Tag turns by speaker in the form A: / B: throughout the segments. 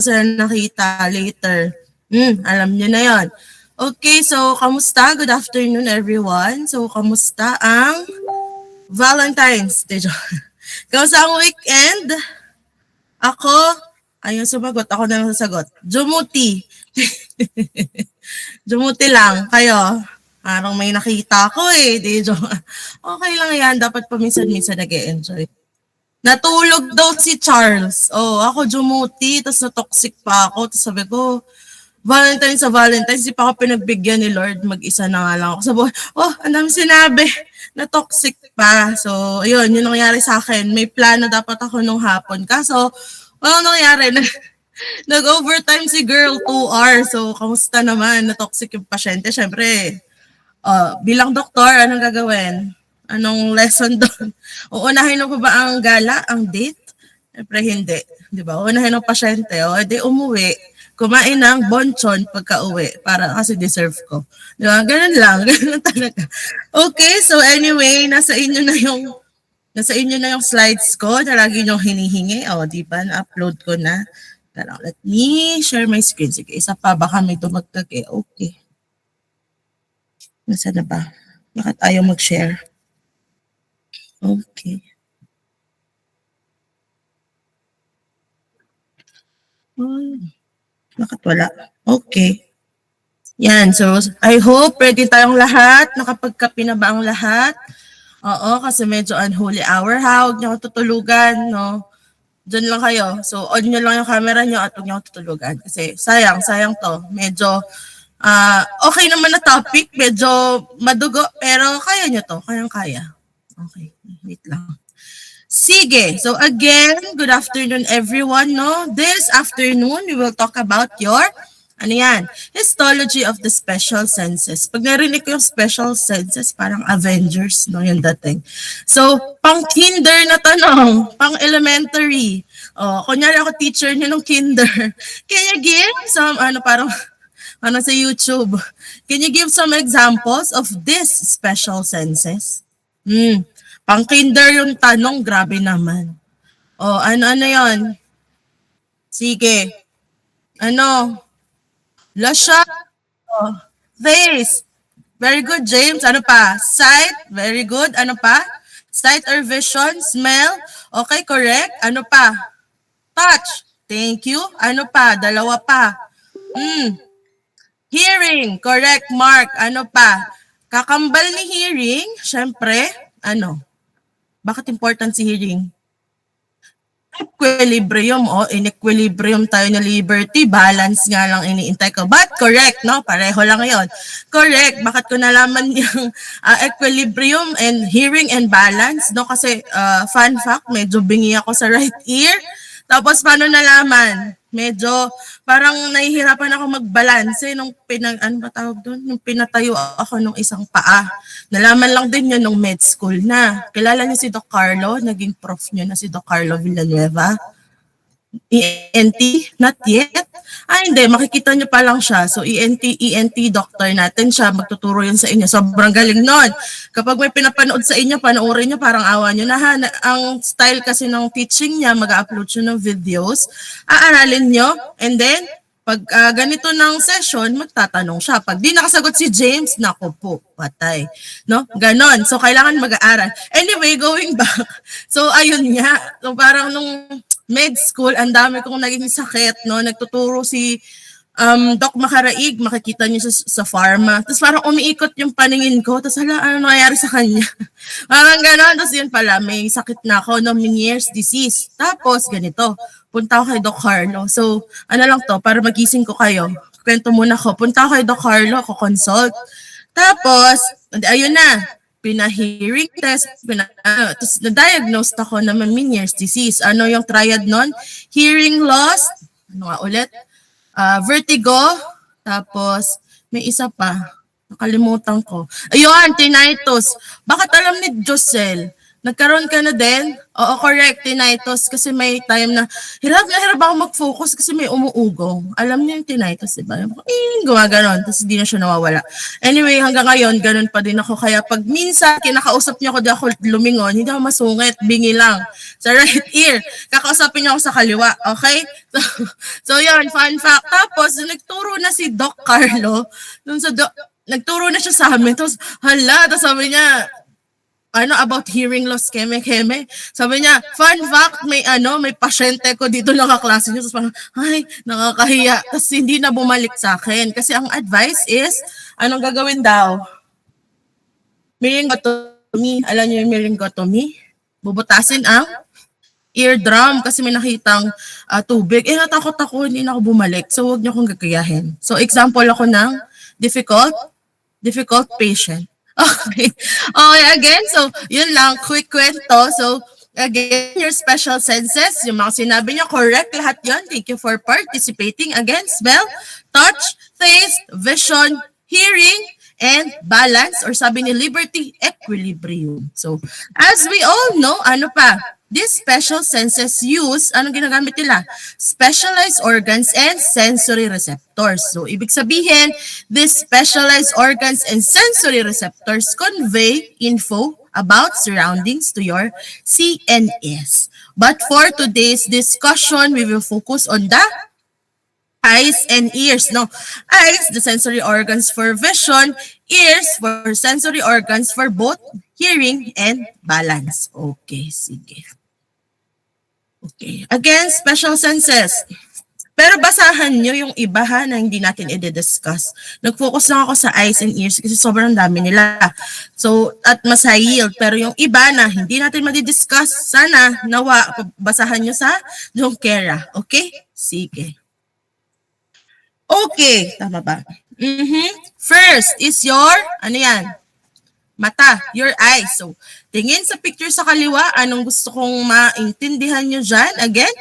A: sila nakita later. Alam niyo na yon. Okay, so kamusta? Good afternoon everyone. So kamusta ang Valentine's Day? Kamusta ang weekend? Ako, ayun sumagot. Ako na lang sasagot. Jumuti. Jumuti lang. Kayo? Parang may nakita ko eh. Okay lang yan. Dapat paminsan-minsan nag-e-enjoy. Natulog daw si Charles. Ako jumuti. Tapos na-toxic pa ako. Tapos sabi ko, Valentine's sa Valentine's, di pa ako pinagbigyan ni Lord. Mag-isa na nga lang ako sa buhay. Ang dami sinabi. Na-toxic pa. So, yun nangyari sa akin. May plano dapat ako nung hapon. Kaso, walang nangyari. Nag-overtime si girl 2 hours. So, kamusta naman? Na-toxic yung pasyente. Siyempre, bilang doktor, anong gagawin? Anong lesson doon? Uunahin mo pa ba ang gala, ang date? Siyempre, hindi. Di ba? Uunahin ang pasyente. Di umuwi. Kumain ng bonchon pagka-uwi para kasi deserve ko. Di ba? Ganun lang. Ganun talaga. Okay, so anyway, nasa inyo na yung slides ko na lagi nyo hinihingi. Di ba? Na-upload ko na. Let me share my screen. Sige, isa pa. Baka may tumagtag eh. Okay. Nasaan na ba? Bakit ayaw mag-share? Okay. Bakit wala? Okay. Yan. So, I hope ready tayong lahat. Nakapagkape na ba ang lahat? Oo, kasi medyo unholy hour. Huwag niyo ako tutulugan, no? Diyan lang kayo. So, on nyo lang yung camera nyo at huwag niyo ako tutulugan. Kasi sayang to. Medyo, okay naman na topic. Medyo madugo, pero kaya nyo to. Kayang-kaya. Okay, wait lang. Sige. So again, good afternoon everyone, no? This afternoon, we will talk about your, histology of the special senses. Pag narinig ko yung special senses, parang Avengers, no, yung dating. So, pang-kinder na tanong, pang-elementary. Kunyari ako teacher niyo nung kinder. Can you give some, sa YouTube, can you give some examples of these special senses? Pang-kinder yung tanong, grabe naman. Ano yon? Sige. Lasha. Face. Very good, James. Ano pa? Sight. Very good. Ano pa? Sight or vision. Smell. Okay, correct. Ano pa? Touch. Thank you. Ano pa? Dalawa pa. Hearing. Correct, Mark. Ano pa? Kakambal ni hearing, syempre, bakit important si hearing? Equilibrium, in equilibrium tayo na liberty, balance nga lang iniintay ko. But correct, no? Pareho lang yon. Correct. Bakit ko nalaman yung equilibrium and hearing and balance, no? Kasi fun fact, medyo bingi ako sa right ear. Tapos paano nalaman? Medyo parang nahihirapan ako mag-balance nung Yung pinatayo ako nung isang paa. Nalaman lang din yun nung med school na. Kilala niyo si Doc Carlo? Naging prof niyo na si Doc Carlo Villanueva? ENT? Not yet? Hindi. Makikita niyo pa lang siya. So, ENT doctor natin siya. Magtuturo yun sa inyo. Sobrang galing nun. Kapag may pinapanood sa inyo, panoorin niyo, parang awa niyo na. Ang style kasi ng teaching niya, mag-upload siya ng videos. Aaralin niyo. And then, pag ganito ng session, magtatanong siya. Pag di nakasagot si James, naku po, patay. No? Ganon. So, kailangan mag-aaral. Anyway, going back. So, ayun nga. So, parang nung med school, ang dami kong naging sakit, no? Nagtuturo si Doc Makaraig, makikita niyo sa pharma. Tapos parang umiikot yung paningin ko. Tapos ano nangyayari sa kanya? Parang gano'n. Tapos yun pala, may sakit na ako, no? Meniere's disease. Tapos ganito, punta ako kay Doc Carlo. So, lang to, para magising ko kayo. Kwento muna ko. Punta ako kay Doc Carlo, ako consult. Tapos, ayun na. Pina-hearing test, tapos na-diagnose ako na Meniere's disease. Ano yung triad nun? Hearing loss, ulit? Vertigo, tapos may isa pa, nakalimutan ko. Ayun, tinnitus. Bakit alam ni Josel? Nagkaroon ka na din? Oo, correct, tinnitus. Kasi may time na hirap ako mag-focus kasi may umuugong. Alam niyo yung tinnitus, diba? Gumaganon, tapos hindi na siya nawawala. Anyway, hanggang ngayon, ganun pa din ako. Kaya pag minsan kinakausap niyo ako, di ako lumingon, hindi ako masungit, bingi lang sa right ear. Kakausapin niyo ako sa kaliwa, okay? So yun, fun fact. Tapos, nagturo na si Doc Carlo, nagturo na siya sa amin, tapos hala, tapos sabi niya, about hearing loss, keme. Sabi niya, fun fact, may pasyente ko dito na kaklase niya. Tapos parang, ay, nakakahiya. Tapos hindi na bumalik sa akin. Kasi ang advice is, anong gagawin daw? Myringotomy. Alam niyo yung myringotomy? Bubutasin ang eardrum kasi may nakitang tubig. Natakot ako, hindi na ako bumalik. So, huwag niyo akong gagayahin. So, example ako ng difficult patient. Okay. Okay, again, so, yun lang, quick kwento. So, again, your special senses, yung mga sinabi niyo, correct lahat yun. Thank you for participating. Again, smell, touch, taste, vision, hearing, and balance, or sabi ni Liberty, equilibrium. So, as we all know, ano pa? These special senses use, anong ginagamit nila? Specialized organs and sensory receptors. So, ibig sabihin, these specialized organs and sensory receptors convey info about surroundings to your CNS. But for today's discussion, we will focus on the eyes and ears. No, eyes, the sensory organs for vision, ears for sensory organs for both hearing and balance. Okay, sige. Okay, again, special senses. Pero basahan nyo yung iba ha na hindi natin i-discuss. Nag-focus lang ako sa eyes and ears kasi sobrang dami nila. So, at mas high yield. Pero yung iba na hindi natin madi-discuss, sana nawa basahan nyo sa Junquera. Okay? Sige. Okay, tama ba? First is your, ano yan? Mata, your eyes. So, tingin sa picture sa kaliwa, anong gusto kong maintindihan nyo dyan? Again,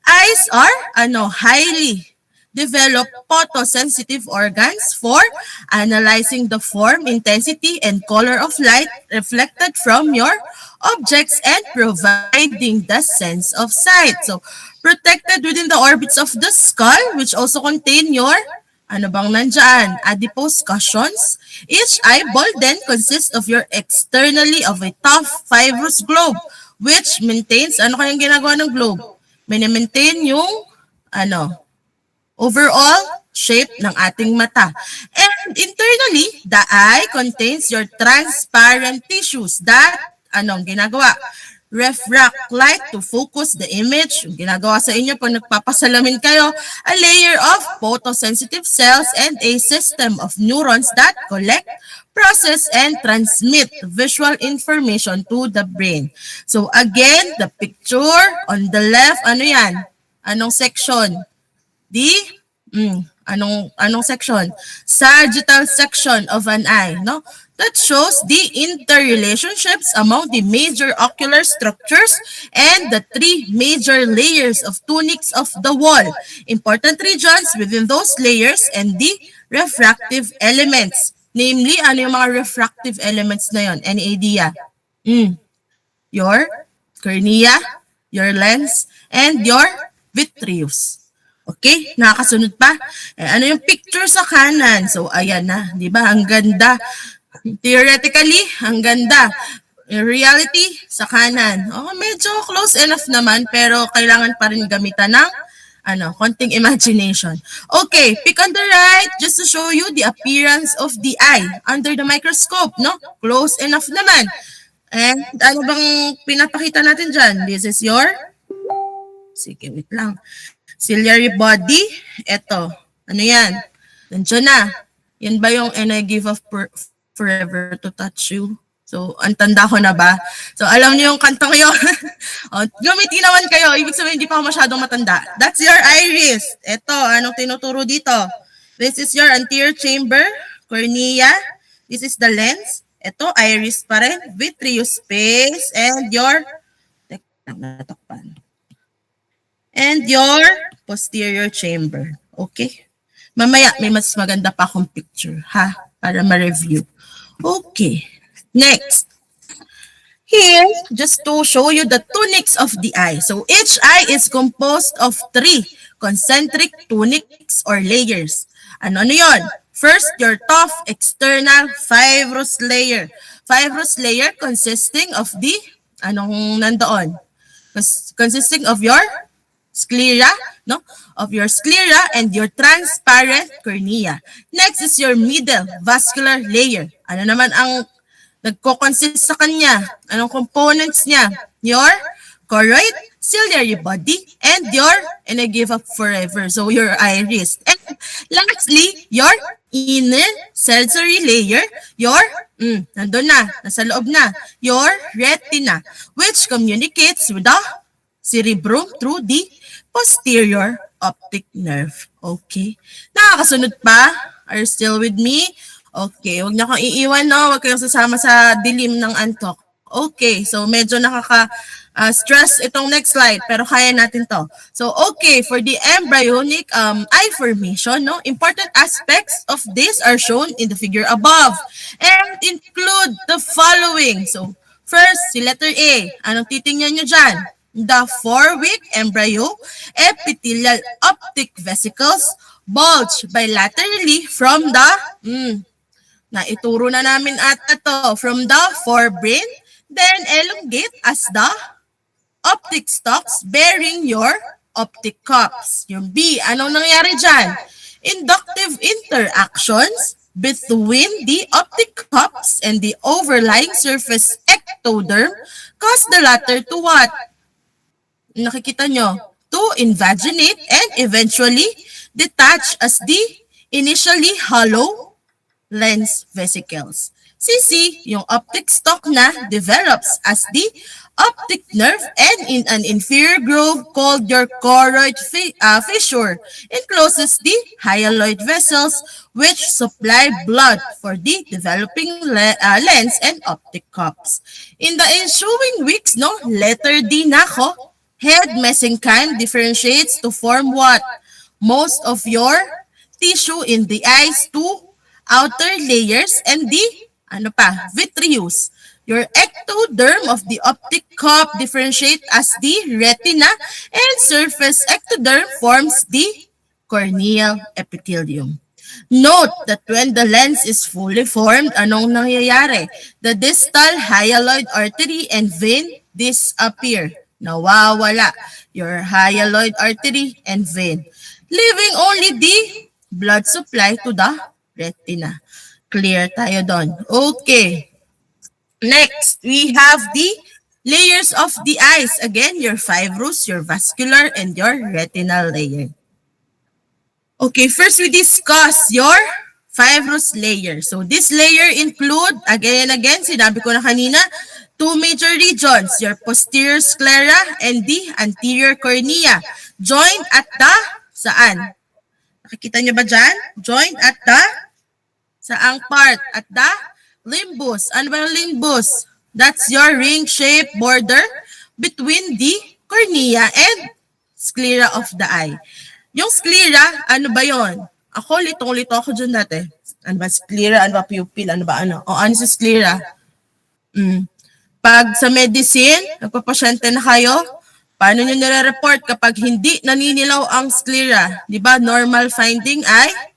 A: eyes are highly developed photosensitive organs for analyzing the form, intensity, and color of light reflected from your objects and providing the sense of sight. So, protected within the orbits of the skull, which also contain your ano bang nandyan? Adipose cushions. Each eyeball then consists of your externally of a tough fibrous globe which maintains, ano kayang ginagawa ng globe? Maintain yung overall shape ng ating mata. And internally, the eye contains your transparent tissues that, anong ginagawa? Refract light to focus the image. Yung ginagawa sa inyo pag nagpapasalamin kayo, a layer of photosensitive cells and a system of neurons that collect, process, and transmit visual information to the brain. So again, the picture on the left, ano yan? Anong section? Anong section? Sagittal section of an eye, no? That shows the interrelationships among the major ocular structures and the three major layers of tunics of the wall, important regions within those layers, and the refractive elements. Namely, ano yung mga refractive elements na yun? Any idea? Your cornea, your lens, and your vitreous. Okay, nakakasunod pa. Ano yung picture sa kanan? So, ayan na, di ba? Ang ganda. Theoretically, ang ganda. In reality, sa kanan. Medyo close enough naman, pero kailangan pa rin gamitan ng konting imagination. Okay, pick on the right just to show you the appearance of the eye under the microscope, no? Close enough naman. And ano bang pinapakita natin dyan? This is your, sige, wait lang. Ciliary body, eto. Ano yan? Nandiyan na. Yan ba yung and I give up forever to touch you? So, ang tanda ko na ba? So, alam niyo yung kantang yun. Gamitin naman kayo. Ibig sabihin, hindi pa ako masyadong matanda. That's your iris. Eto, anong tinuturo dito? This is your anterior chamber, cornea. This is the lens. Eto, iris pa rin. Vitreous space. And your, natakpan. And your posterior chamber. Okay? Mamaya, may mas maganda pa akong picture, ha? Para ma-review. Okay. Next. Here, just to show you the tunics of the eye. So each eye is composed of three concentric tunics or layers. Ano yun? First, your tough external fibrous layer. Fibrous layer consisting of the, anong nandoon? Consisting of your sclera, no? Of your sclera and your transparent cornea. Next is your middle vascular layer. Ano naman ang nagko-consist sa kanya? Anong components niya? Your choroid, ciliary body, and your, and I give up forever, so your iris. And lastly, your inner sensory layer, your, nandun na, nasa loob na, your retina, which communicates with the cerebrum through the posterior optic nerve. Okay? Nakakasunod pa? Are you still with me? Okay, huwag niyo akong iiwan, no? Huwag kayong sasama sa dilim ng antok. Okay, so medyo stress itong next slide, pero kaya natin to. So, okay, for the embryonic eye formation, no? Important aspects of this are shown in the figure above and include the following. So, first, si letter A. Anong titingnan nyo dyan? The 4-week embryo epithelial optic vesicles bulge bilaterally from the naituro na namin at ito from the forebrain, then elongate as the optic stalks bearing your optic cups. Yung B, anong nangyari dyan? Inductive interactions between the optic cups and the overlying surface ectoderm cause the latter to what? Nakikita nyo? To invaginate and eventually detach as the initially hollow lens vesicles. CC, yung optic stalk na develops as the optic nerve and in an inferior groove called your choroid fissure encloses the hyaloid vessels which supply blood for the developing lens and optic cups. In the ensuing weeks, no, letter D na ako, head mesenchyme differentiates to form what? Most of your tissue in the eyes to outer layers and the vitreous. Your ectoderm of the optic cup differentiate as the retina and surface ectoderm forms the corneal epithelium. Note that when the lens is fully formed, anong nangyayari? The distal hyaloid artery and vein disappear. Nawawala your hyaloid artery and vein, leaving only the blood supply to the retina. Clear tayo doon. Okay. Next, we have the layers of the eyes. Again, your fibrous, your vascular, and your retinal layer. Okay, first we discuss your fibrous layer. So this layer include, again and again, sinabi ko na kanina, two major regions, your posterior sclera and the anterior cornea. Joined at the, saan? Nakikita niyo ba dyan? Joined at the, saang part? At the limbus. Ano ba yung limbus? That's your ring-shaped border between the cornea and sclera of the eye. Yung sclera, ano ba yon? Ako, litong-lito ako dyan dati. Ano ba sclera? Ano ba pupil? Ano ba ano? O ano si sclera? Pag sa medicine, nagpapasyente na kayo, paano nyo nire-report kapag hindi naninilaw ang sclera? Di ba? Normal finding ay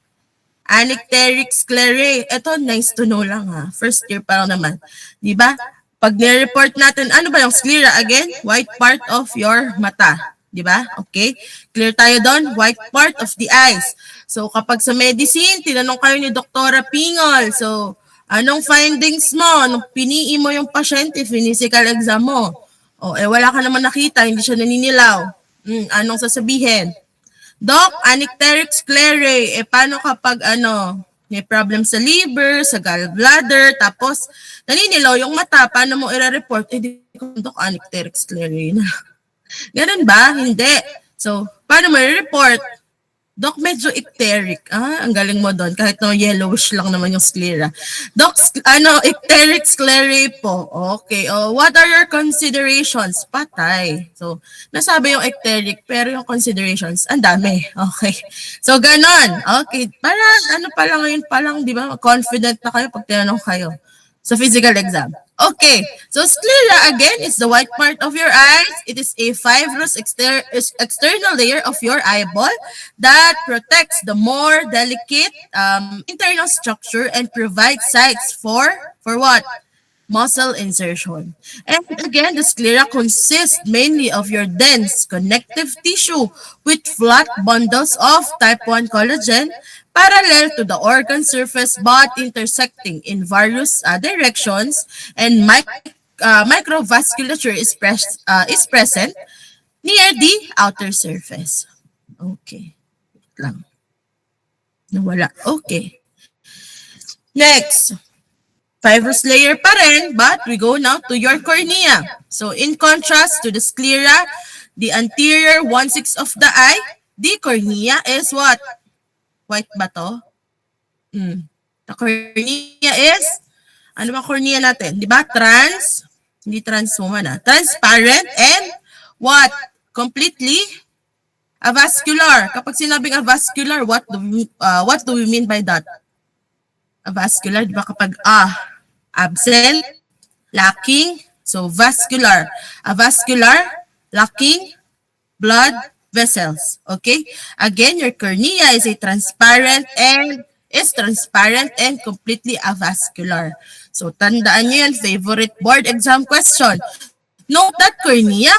A: anicteric sclerae. Ito, nice to know lang ha. First year pa lang naman. Di ba? Pag nire-report natin, ano ba yung sclera? Again, white part of your mata. Di ba? Okay? Clear tayo doon? White part of the eyes. So, kapag sa medicine, tinanong kayo ni Doktora Pingol. So, anong findings mo? Anong pinii mo yung pasyente, physical exam mo? O, wala ka naman nakita, hindi siya naninilaw. Anong sasabihin? Doc, anicteric sclerae. Paano kapag may problem sa liver, sa gallbladder, tapos naninilaw yung mata, paano mo i-report? Di ko, Doc, anicteric sclerae na. Ganun ba? Hindi. So, paano mo i-report? Doc, medyo icteric. Ang galing mo doon. Kahit no yellowish lang naman yung sclera. Doc, icteric sclerae po. Okay. What are your considerations? Patay. So, nasabi yung icteric, pero yung considerations, ang dami. Okay. So, ganon. Okay. Para, pa lang ngayon pa lang, di ba? Confident na kayo pag tinanong kayo sa physical exam. Okay, so sclera again is the white part of your eyes. It is a fibrous external layer of your eyeball that protects the more delicate internal structure and provides sites for what? Muscle insertion. And again, the sclera consists mainly of your dense connective tissue with flat bundles of type 1 collagen parallel to the organ surface but intersecting in various directions, and microvasculature is present near the outer surface. Okay. Wait lang. Nawala. Okay. Next. Fibrous layer pa rin, but we go now to your cornea. So in contrast to the sclera, the anterior 1/6 of the eye, the cornea is what? White ba to? The cornea is, ano ba cornea natin? Di ba? Hindi transwoman transparent and what? Completely avascular. Kapag sinabing avascular, what do we mean by that? Avascular, di ba kapag absent, lacking, so vascular. Avascular, lacking, blood vessels. Okay? Again, your cornea is transparent and completely avascular. So, tandaan nyo yan, favorite board exam question. Note that cornea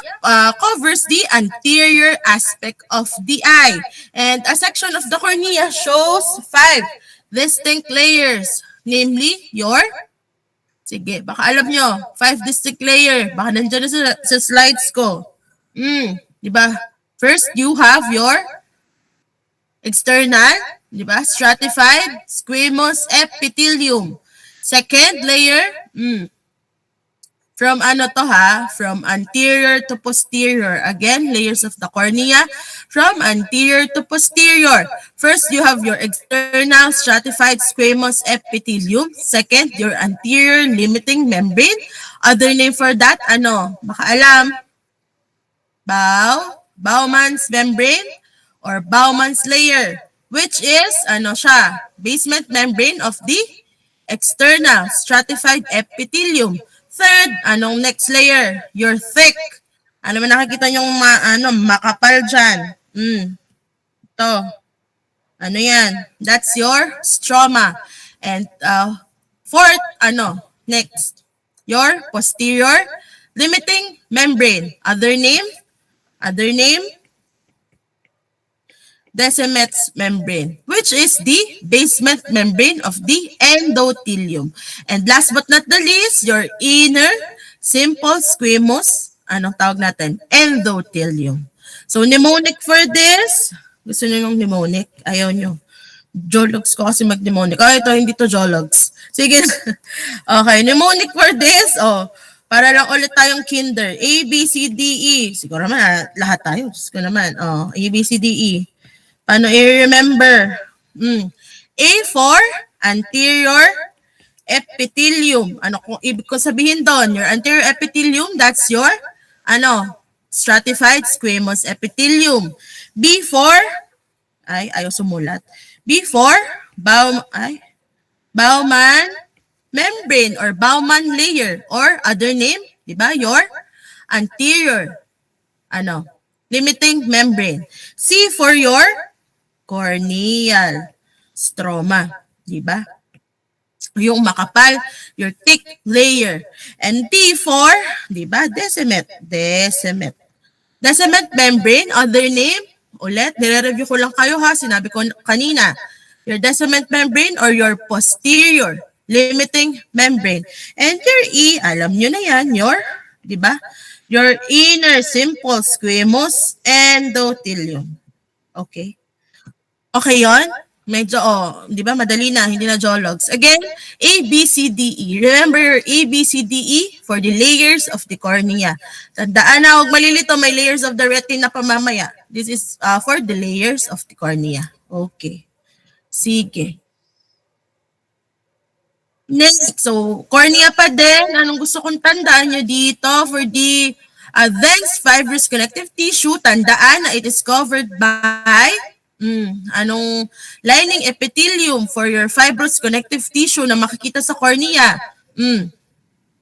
A: covers the anterior aspect of the eye. And a section of the cornea shows 5 distinct layers. Namely, sige, baka alam nyo, 5 distinct layer. Baka nandiyan na sa slides ko. Di ba? First, you have your external, di ba? Stratified squamous epithelium. Second layer, from from anterior to posterior. Again, layers of the cornea from anterior to posterior. First, you have your external stratified squamous epithelium. Second, your anterior limiting membrane. Other name for that, baka alam? Bowman's membrane or Bowman's layer, which is, basement membrane of the external stratified epithelium. Third, anong next layer? Your thick. Ano man nakikita nyong makapal dyan? Ito. Ano yan? That's your stroma. And fourth, next? Your posterior limiting membrane. Other name? Descemet's membrane, which is the basement membrane of the endothelium. And last but not the least, your inner simple squamous, anong tawag natin? Endothelium. So, mnemonic for this. Gusto nyo yung mnemonic? Ayaw nyo. Geologs ko kasi mag-mnemonic. Ito, hindi to geologs. Sige. Okay, mnemonic for this. Para lang ulit tayong kinder. A, B, C, D, E. Siguro naman, lahat tayo. Diyos ko naman. A, B, C, D, E. Paano i-remember? A for anterior epithelium. Ano kung ibig ko sabihin doon? Your anterior epithelium, that's your stratified squamous epithelium. B for ayaw sumulat. B for Bowman membrane or Bowman layer or other name, di ba? Your anterior limiting membrane. C for your corneal stroma, di ba? Yung makapal, your thick layer. And D for, di ba? Descemet membrane, other name, ulit, nire-review ko lang kayo sinabi ko kanina. Your descement membrane or your posterior limiting membrane. And your E, alam nyo na yan, di ba? Your inner simple squamous endothelium. Okay? Okay yon? Medyo, di ba? Madali na, hindi na geologs. Again, A, B, C, D, E. Remember your A, B, C, D, E for the layers of the cornea. Tandaan na, huwag malilito, may layers of the retina pa mamaya. This is for the layers of the cornea. Okay. Sige. Next, so cornea pa din. Anong gusto kong tandaan nyo dito? For the dense fibrous connective tissue, tandaan na it is covered by anong lining epithelium for your fibrous connective tissue na makikita sa cornea?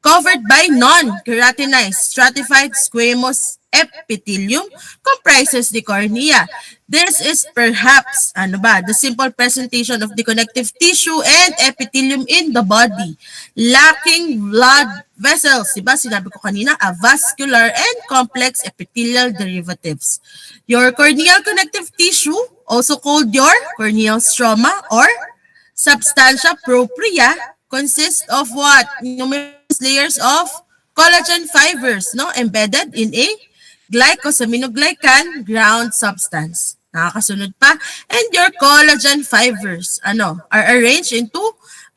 A: covered by non-keratinized stratified squamous epithelium comprises the cornea. This is perhaps, the simple presentation of the connective tissue and epithelium in the body. Lacking blood vessels, diba? Sinabi ko kanina, avascular and complex epithelial derivatives. Your corneal connective tissue, also called your corneal stroma or substantia propria, consists of what? Numerous layers of collagen fibers, no, embedded in a glycosaminoglycan ground substance. Nakakasunod pa. And your collagen fibers, are arranged into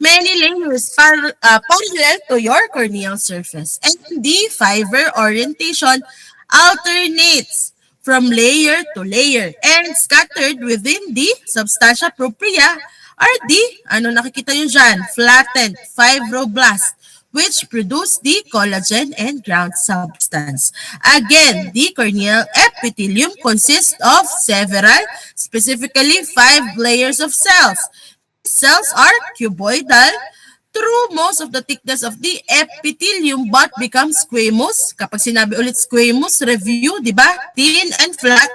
A: many layers parallel to your corneal surface. And the fiber orientation alternates from layer to layer and scattered within the substantia propria are the, nakikita nyo dyan, flattened fibroblast, which produce the collagen and ground substance. Again, the corneal epithelium consists of several, specifically 5 layers of cells. These cells are cuboidal through most of the thickness of the epithelium but become squamous. Kapag sinabi ulit squamous, review, di ba? Thin and flat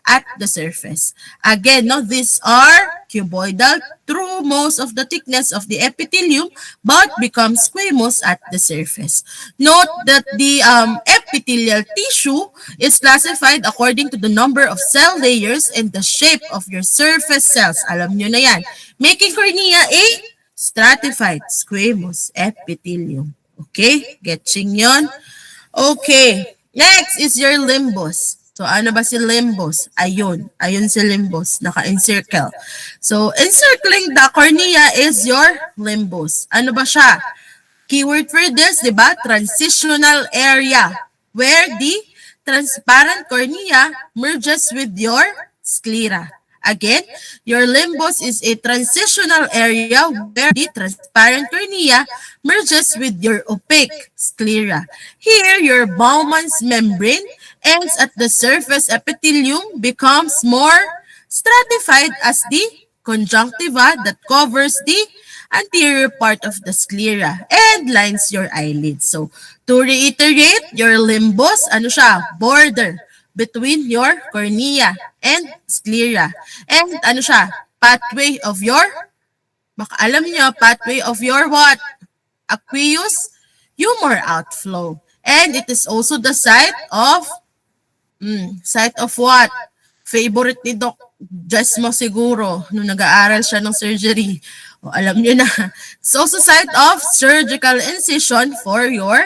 A: at the surface. Again, these are cuboidal through most of the thickness of the epithelium but become squamous at the surface. Note that the epithelial tissue is classified according to the number of cell layers and the shape of your surface cells. Alam nyo na yan. Making cornea a stratified squamous epithelium. Okay? Getching yon? Okay. Next is your limbus. So, ano ba si limbus? Ayun. Ayun si limbus. Naka-encircle. So, encircling the cornea is your limbus. Ano ba siya? Keyword for this, di ba? Transitional area where the transparent cornea merges with your sclera. Again, your limbus is a transitional area where the transparent cornea merges with your opaque sclera. Here, your Bowman's membrane ends at the surface epithelium becomes more stratified as the conjunctiva that covers the anterior part of the sclera and lines your eyelids. So, to reiterate, your limbus, border between your cornea and sclera. And pathway of your, baka alam nyo, pathway of your what? Aqueous humor outflow. And it is also the site of what? Favorite ni Doc Jesmo siguro nung nag-aaral siya ng surgery. O, alam niyo na. It's also site of surgical incision for your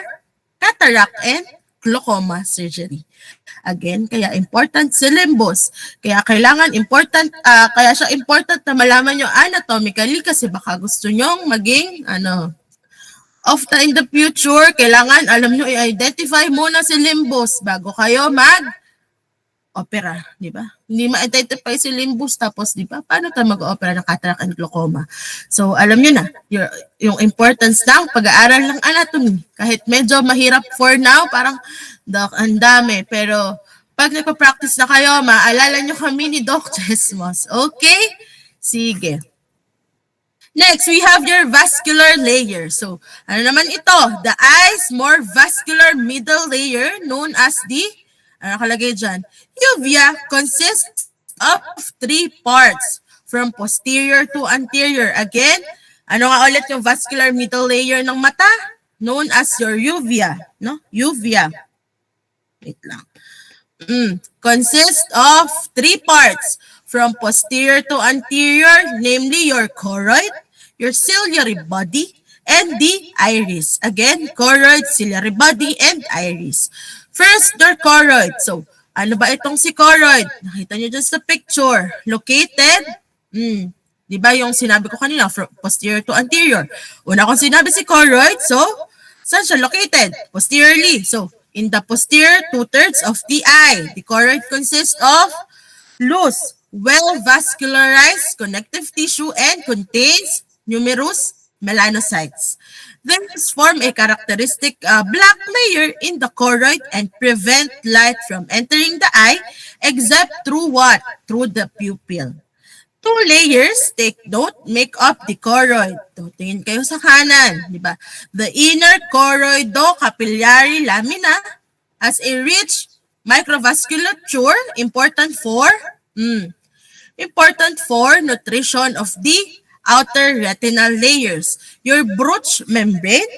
A: cataract and glaucoma surgery. Again, kaya important si limbus. Kaya kailangan kaya siya important na malaman nyo anatomically kasi baka gusto nyong maging in the future, kailangan alam nyo i-identify muna si limbus bago kayo opera, di ba? Hindi ma-identify si limbus tapos, di ba? Paano tayo mag-opera ng cataract and glaucoma? So, alam nyo na, yung importance ng pag-aaral ng anatomy. Kahit medyo mahirap for now, parang, Doc, ang dami. Pero, pag nagpa-practice na kayo, maalala nyo kami ni Doc Jesmos. Okay? Sige. Next, we have your vascular layer. So, ano naman ito? The eye's more vascular middle layer known as the nakalagay dyan. Uvea consists of 3 parts from posterior to anterior. Again, ano nga ulit yung vascular middle layer ng mata? Known as your uvea. No? Uvea. Wait lang. Consists of 3 parts from posterior to anterior, namely your choroid, your ciliary body, and the iris. Again, choroid, ciliary body, and iris. First, their choroid. So, ano ba itong si choroid? Nakita nyo dyan sa picture. Located, di ba yung sinabi ko kanina, from posterior to anterior. Una kong sinabi si choroid, so, saan siya located? Posteriorly. So, in the posterior 2/3 of the eye, the choroid consists of loose, well-vascularized connective tissue and contains numerous melanocytes. These form a characteristic black layer in the choroid and prevent light from entering the eye except through what? Through the pupil. Two layers, take note, make up the choroid. So, tingin kayo sa kanan, di ba? The inner choroidocapillary lamina has a rich microvasculature important for nutrition of the outer retinal layers. Your Bruch membrane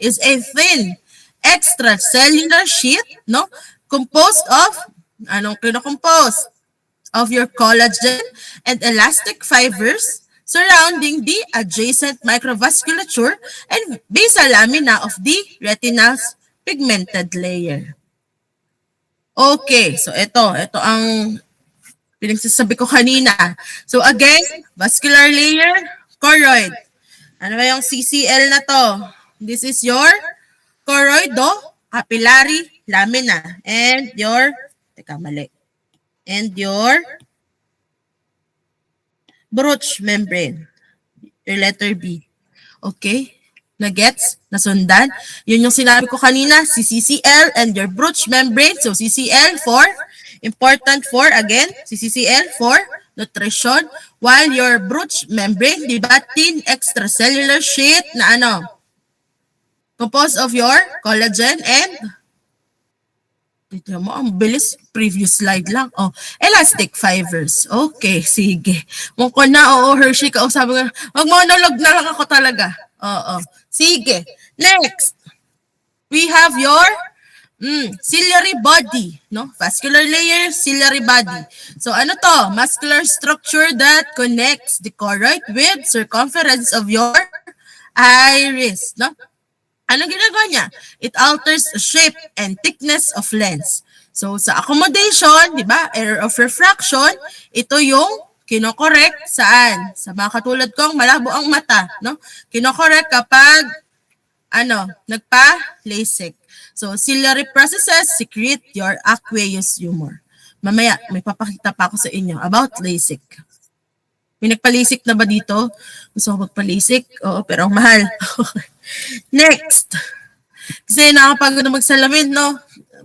A: is a thin extracellular sheet, no, composed of anong kinocompose of your collagen and elastic fibers surrounding the adjacent microvasculature and basal lamina of the retinal's pigmented layer. Okay, so ito ang pinagsasabi ko kanina. So again, vascular layer, choroid. Ano ba yung CCL na to? This is your choroidocapillary lamina and your, and your Bruch membrane, your letter B. Okay? Na-gets? Nasundan? Yun yung sinabi ko kanina, si CCL and your Bruch membrane. So CCL for, important for, again, si CCL for nutrition, while your Bruch membrane, di ba, thin extracellular sheet na ano? Composed of your collagen and dito mo, ang bilis. Previous slide lang. Oh, elastic fibers. Okay, sige. Kung ko na, Hershey, kausapin ko, mag-monologue na lang ako talaga. Oo. Sige. Next, we have your ciliary body. No? Vascular layer, ciliary body. So ano to? Muscular structure that connects the choroid with circumference of your iris. No? Anong ginagawa niya? It alters the shape and thickness of lens. So, sa accommodation, di ba, error of refraction, ito yung kinokorek saan? Sa mga katulad kong malabo ang mata, no? Kinokorek kapag, nagpa-LASIK. So, ciliary processes secrete your aqueous humor. Mamaya, may papakita pa ako sa inyo about LASIK. May nagpa-LASIK na ba dito? Gusto ko magpa-LASIK? Oo, pero ang mahal. Next. Kasi nakapagod na magsalamin, no?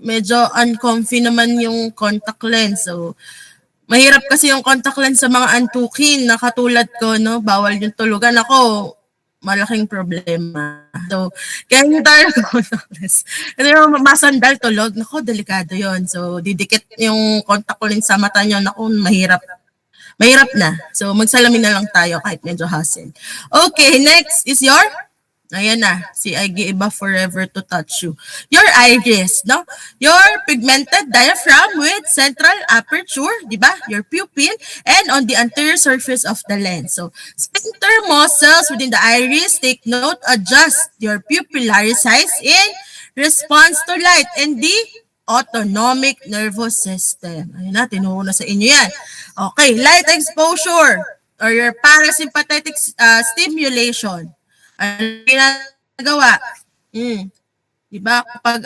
A: Medyo uncomfy naman yung contact lens. So, mahirap kasi yung contact lens sa mga antukin na katulad ko, no? Bawal yung tulugan. Ako, malaking problema. So, kaya hindi tayo contact lens. Kasi yung masandal tulog, nako, delikado yon. So, didikit yung contact lens sa mata nyo, nako, mahirap. Mahirap na. So, magsalamin na lang tayo kahit medyo hassle. Okay, next is your, ayan na, si IG iba forever to touch you. Your iris, no? Your pigmented diaphragm with central aperture, di ba? Your pupil, and on the anterior surface of the lens. So, sphincter muscles within the iris, take note, adjust your pupillary size in response to light and the autonomic nervous system. Ayun na, tinuro na sa inyo yan. Okay, light exposure or your parasympathetic stimulation. Ano ginagawa? Diba? Pag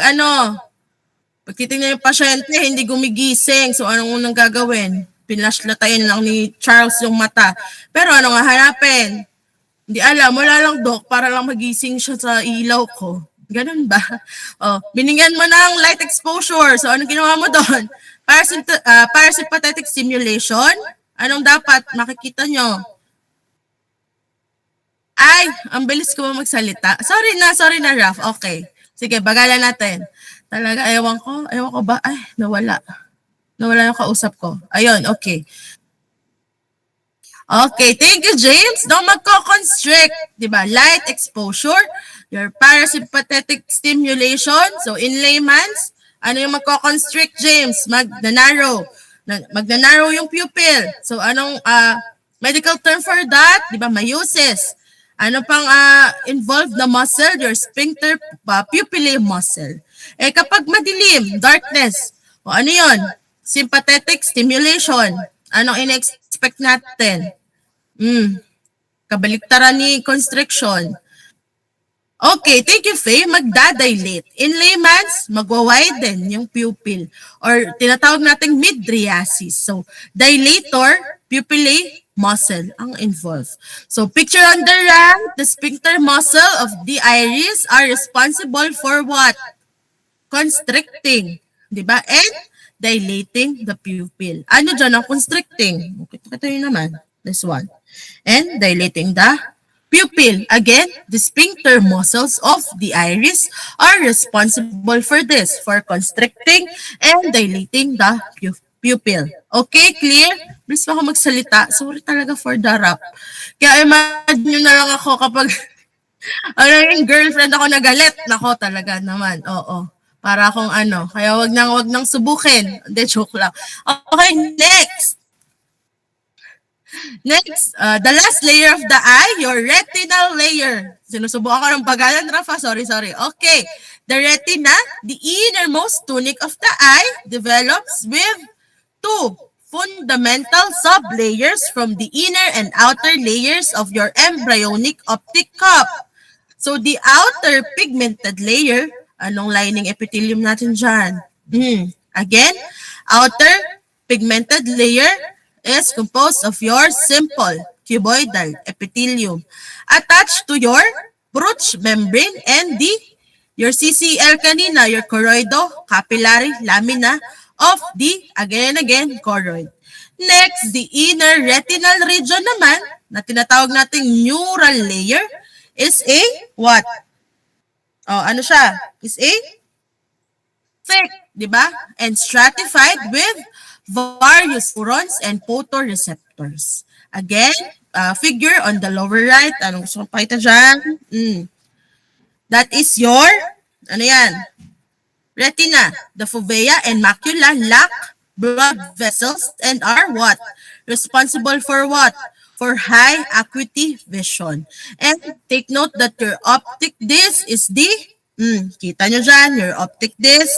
A: titingnan yung pasyente, hindi gumigising. So, anong unang gagawin? Pinashlatayin lang ni Charles yung mata. Pero ano nga hanapin? Hindi alam, wala lang doc para lang magising siya sa ilaw ko. Ganun ba? Oh, binigyan mo ng light exposure. So, anong ginawa mo doon? Parasympathetic stimulation. Anong dapat makikita nyo? Ay, ang bilis ko magsalita. Sorry na, Raf. Okay. Sige, bagalan natin. Talaga, ewan ko ba? Ay, nawala. Nawala yung kausap ko. Ayun, okay. Okay, thank you, James. No, magko-constrict, di ba? Light exposure, your parasympathetic stimulation. So, in layman's, ano yung magko-constrict, James? Magna-narrow yung pupil. So, anong medical term for that? Di ba? Meiosis. Ano pang involved na muscle? Your sphincter pupillae muscle. Eh, kapag madilim, darkness, o ano yun? Sympathetic stimulation. Anong in-expect natin? Kabaliktaran ni constriction. Okay, thank you, Faye. Magdadilate. In layman's, magwa-widen yung pupil or tinatawag nating mydriasis. So, dilator, pupillae, muscle ang involved. So, picture on the right, the sphincter muscle of the iris are responsible for what? Constricting. Diba? And dilating the pupil. Ano dyan ang constricting? Kita nyo naman. This one. And dilating the pupil. Again, the sphincter muscles of the iris are responsible for this, for constricting and dilating the pupil. Okay, clear? Please ako magsalita. Sorry talaga for the rap. Kaya imagine nyo na lang ako kapag yung girlfriend ako nagalit. Nako talaga naman. Oo. Para akong ano. Kaya wag nang subukin. Hindi, joke lang. Okay, next. Next, the last layer of the eye, your retinal layer. Sinusubukan ko ng pagalan, Rafa. Sorry. Okay. The retina, the innermost tunic of the eye, develops with two fundamental sublayers from the inner and outer layers of your embryonic optic cup. So, the outer pigmented layer, anong lining epithelium natin dyan? Again, outer pigmented layer is composed of your simple cuboidal epithelium attached to your Bruch membrane and your CCL kanina, your choroidocapillary lamina of the, again, choroid. Next, the inner retinal region naman, na tinatawag nating neural layer, is a what? Oh, ano siya? Is a thick, di ba? And stratified with various neurons and photoreceptors. Again, figure on the lower right. Anong gusto kong pakita dyan? That is your, ano yan? Retina. The fovea and macula lack blood vessels and are what? Responsible for what? For high acuity vision. And take note that your optic disc is the, kita nyo dyan, your optic disc,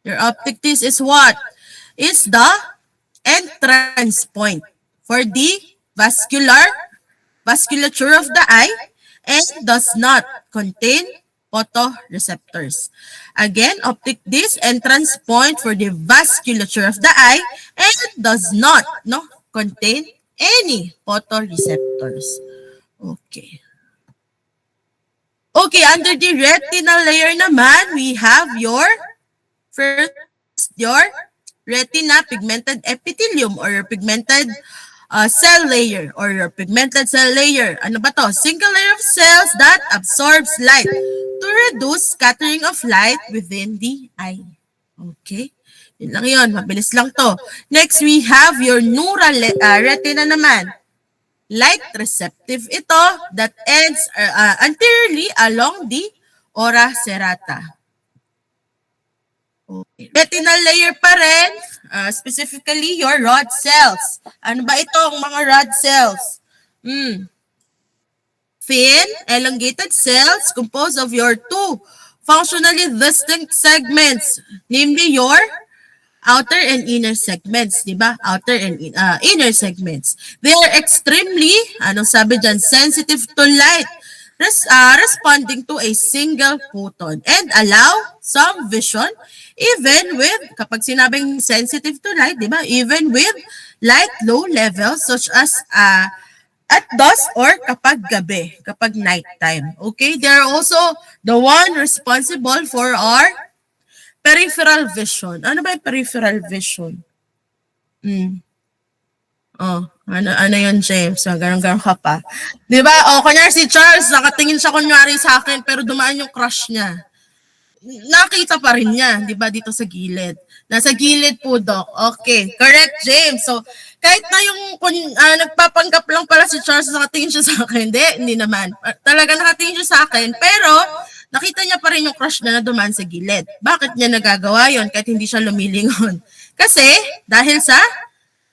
A: your optic disc is what? Is the entrance point for the vasculature of the eye and does not contain photoreceptors. Again, optic disc entrance point for the vasculature of the eye and does not contain any photoreceptors. Okay. Okay, under the retinal layer naman, we have your retina pigmented epithelium or your pigmented cell layer or your pigmented cell layer. Ano ba to? Single layer of cells that absorbs light to reduce scattering of light within the eye. Okay? Yun lang yun. Mabilis lang to. Next, we have your neural retina naman. Light receptive ito that ends anteriorly along the ora serrata. Okay. Retinal layer pa rin, specifically your rod cells. Ano ba itong mga rod cells? Thin, elongated cells composed of your two functionally distinct segments, namely your outer and inner segments, di ba? Outer and inner segments. They are extremely, anong sabi dyan, sensitive to light, responding to a single photon and allow some vision even with, kapag sinabing sensitive to light, di ba? Even with light low levels such as at dusk or kapag gabi, kapag nighttime. Okay? They are also the one responsible for our peripheral vision. Ano ba yung peripheral vision? Oh, ano yun, James? Ganun ka pa. Di ba? O, kunyari si Charles, nakatingin siya kunyari sa akin, pero dumaan yung crush niya. Nakita pa rin niya, di ba, dito sa gilid. Nasa gilid po, Doc. Okay, correct, James. So, kahit na yung nagpapanggap lang pala si Charles, nakatingin siya sa akin. Hindi naman. Talaga nakatingin siya sa akin, pero nakita niya pa rin yung crush na dumaan sa gilid. Bakit niya nagagawa yon kahit hindi siya lumilingon? Kasi, dahil sa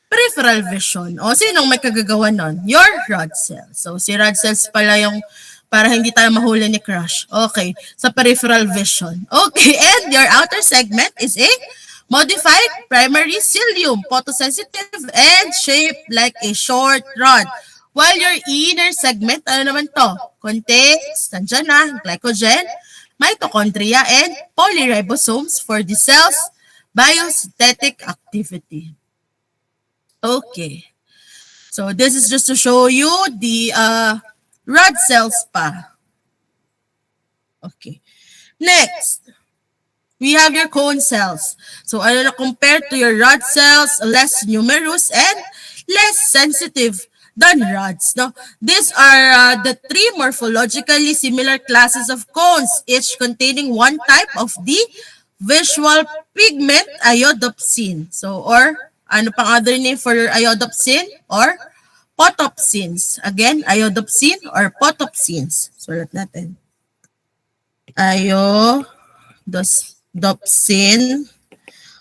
A: peripheral vision. O, sinong may kagagawa nun? Your rod cells. So, si rod cells pala yung para hindi tayo mahuli ni crush. Okay, sa peripheral vision. Okay, and your outer segment is a modified primary cilium, photosensitive and shaped like a short rod. While your inner segment, ano naman to? Contains, nandiyan na, glycogen, mitochondria, and polyribosomes for the cell's biosynthetic activity. Okay. So this is just to show you the rod cells pa. Okay. Next, we have your cone cells. So ano na compared to your rod cells, less numerous and less sensitive than rods. No? These are the three morphologically similar classes of cones, each containing one type of the visual pigment iodopsin. So, or ano pang other name for iodopsin? Or photopsins. Again, iodopsin or photopsins. Sulat natin. Iodopsin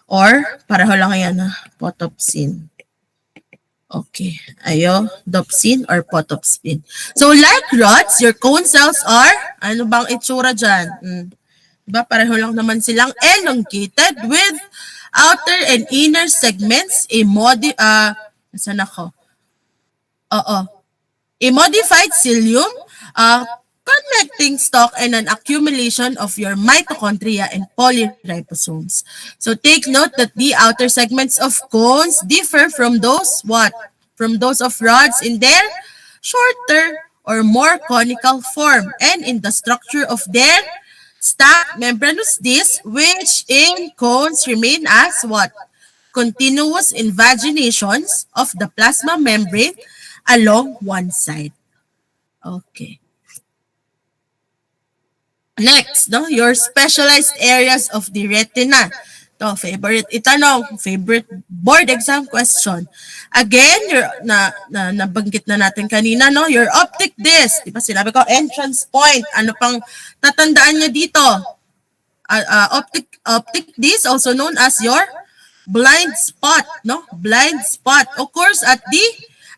A: or pareho lang yan ha, photopsin. Okay, iodopsin or photopsin. So like rods, your cone cells are, ano bang itsura dyan? Diba pareho lang naman silang elongated with outer and inner segments, saan ako? Oo. A modified cilium, connecting stalk and an accumulation of your mitochondria and polyribosomes. So take note that the outer segments of cones differ from those what? From those of rods in their shorter or more conical form and in the structure of their stacked membranous discs, which in cones remain as what? Continuous invaginations of the plasma membrane along one side. Okay. Next, no, your specialized areas of the retina. To favorite itanong, favorite board exam question. Again, your nabanggit na natin kanina, no, your optic disc. Di ba sinabi ko entrance point. Ano pang tatandaan niyo dito? Optic disc, also known as your blind spot, no? Blind spot occurs at the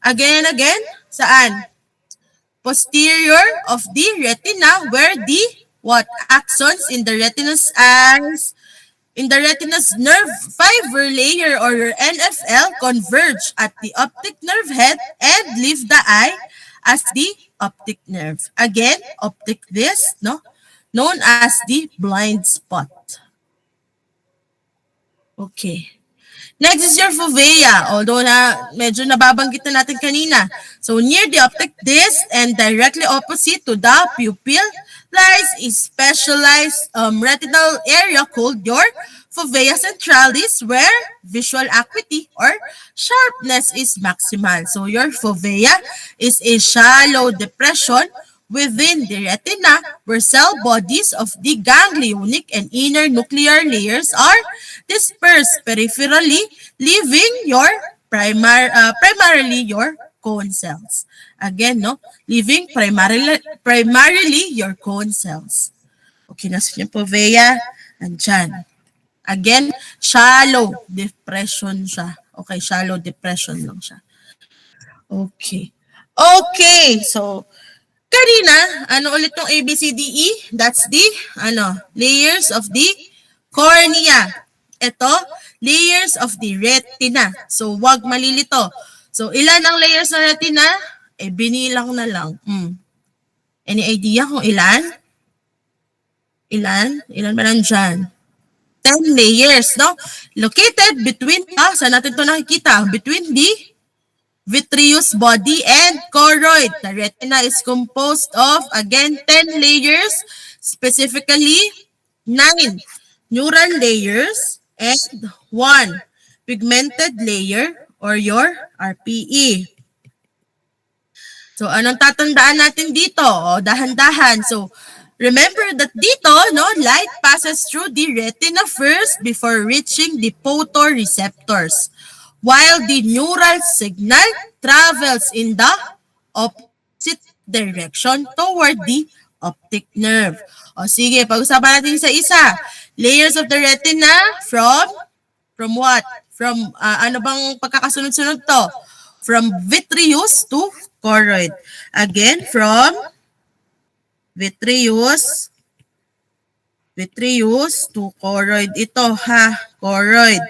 A: again and again, saan? Posterior of the retina where the what axons in the retina's eyes in the retina's nerve fiber layer or your NFL converge at the optic nerve head and leave the eye as the optic nerve. Again, optic disc, no, known as the blind spot. Okay. Next is your fovea, although na medyo nababanggit na natin kanina. So near the optic disc and directly opposite to the pupil lies a specialized retinal area called your fovea centralis where visual acuity or sharpness is maximal. So your fovea is a shallow depression within the retina where cell bodies of the ganglionic and inner nuclear layers are dispersed peripherally, leaving your primarily your cone cells. Again, no, leaving primarily your cone cells. Okay, nasa yung fovea, andyan. Again, shallow depression siya. Okay, shallow depression lang siya. Okay. Okay, so kanina, ano ulit tong ABCDE? That's the layers of the cornea. Ito, layers of the retina. So, wag malilito. So, ilan ang layers ng retina? Binilang na lang. Any idea kung ilan? Ilan? Ilan ba nandyan? 10 layers, no? Located between, saan natin ito nakikita? Between the vitreous body and choroid. The retina is composed of, again, 10 layers, specifically 9 neural layers and 1 pigmented layer or your RPE. So, anong tatandaan natin dito? Dahan-dahan. So, remember that dito, no, light passes through the retina first before reaching the photoreceptors, while the neural signal travels in the opposite direction toward the optic nerve. O sige, pag-usapan natin isa-isa. Layers of the retina from what? From ano bang pagkakasunod-sunod to? From vitreous to choroid. Again, from vitreous to choroid. Ito ha, choroid.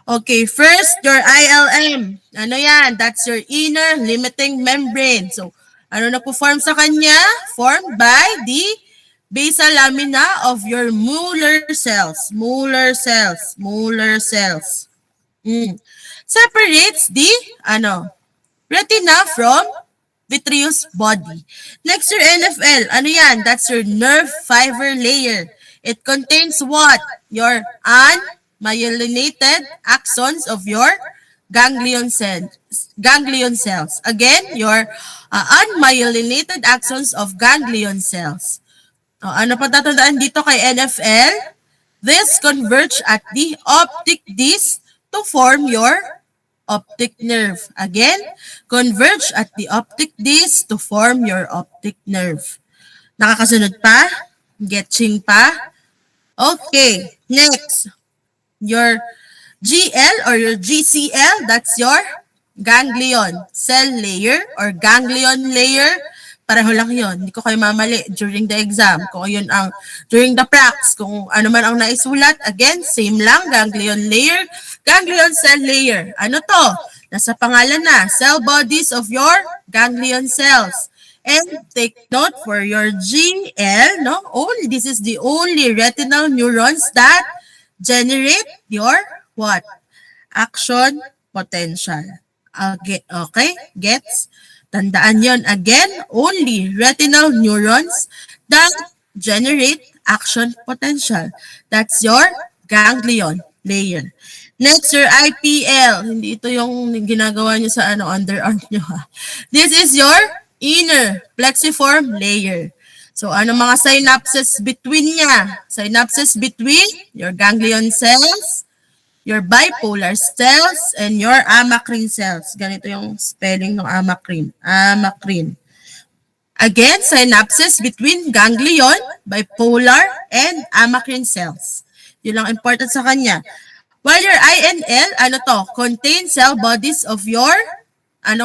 A: Okay, first, your ILM. Ano yan? That's your inner limiting membrane. So, ano na po form sa kanya? Formed by the basal lamina of your Muller cells. Muller cells. Separates the, retina from vitreous body. Next, your NFL. Ano yan? That's your nerve fiber layer. It contains what? Your unmyelinated axons of your ganglion cells. Again, your unmyelinated axons of ganglion cells. Ano pa tatandaan dito kay NFL? This converge at the optic disc to form your optic nerve. Again, converge at the optic disc to form your optic nerve. Nakakasunod pa? Getching pa? Okay, next. Your GL or your GCL, that's your ganglion cell layer or ganglion layer. Pareho lang yun. Hindi ko kayo mamali during the exam. Kung yun ang, during the pracs, kung ano man ang naisulat, again, same lang, ganglion layer, ganglion cell layer. Ano to? Nasa pangalan na, cell bodies of your ganglion cells. And take note for your GL, no? Only, this is the only retinal neurons that generate your what? Action potential. Okay? Gets? Tandaan yon again, only retinal neurons that generate action potential. That's your ganglion layer. Next, your IPL. Hindi ito yung ginagawa nyo sa underarm nyo. Ha? This is your inner plexiform layer. So, ano mga synapses between niya? Synapses between your ganglion cells, your bipolar cells, and your amacrine cells. Ganito yung spelling ng amacrine. Amacrine. Again, synapses between ganglion, bipolar, and amacrine cells. Yun lang important sa kanya. While your INL, ano to? Contain cell bodies of your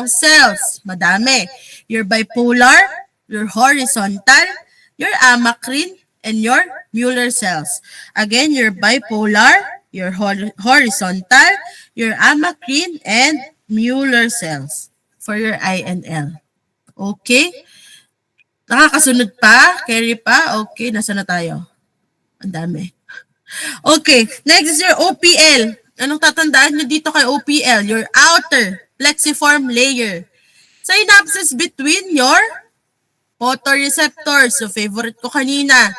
A: cells? Madami. Your bipolar, your horizontal, your amacrine, and your Mueller cells. Again, your bipolar, your horizontal, your amacrine, and Mueller cells for your INL. Okay? Nakakasunod pa? Carry pa? Okay, nasa na tayo? Ang dami. Okay, next is your OPL. Anong tatandaan nyo dito kay OPL? Your outer plexiform layer. Synapses between your photoreceptors. So, favorite ko kanina.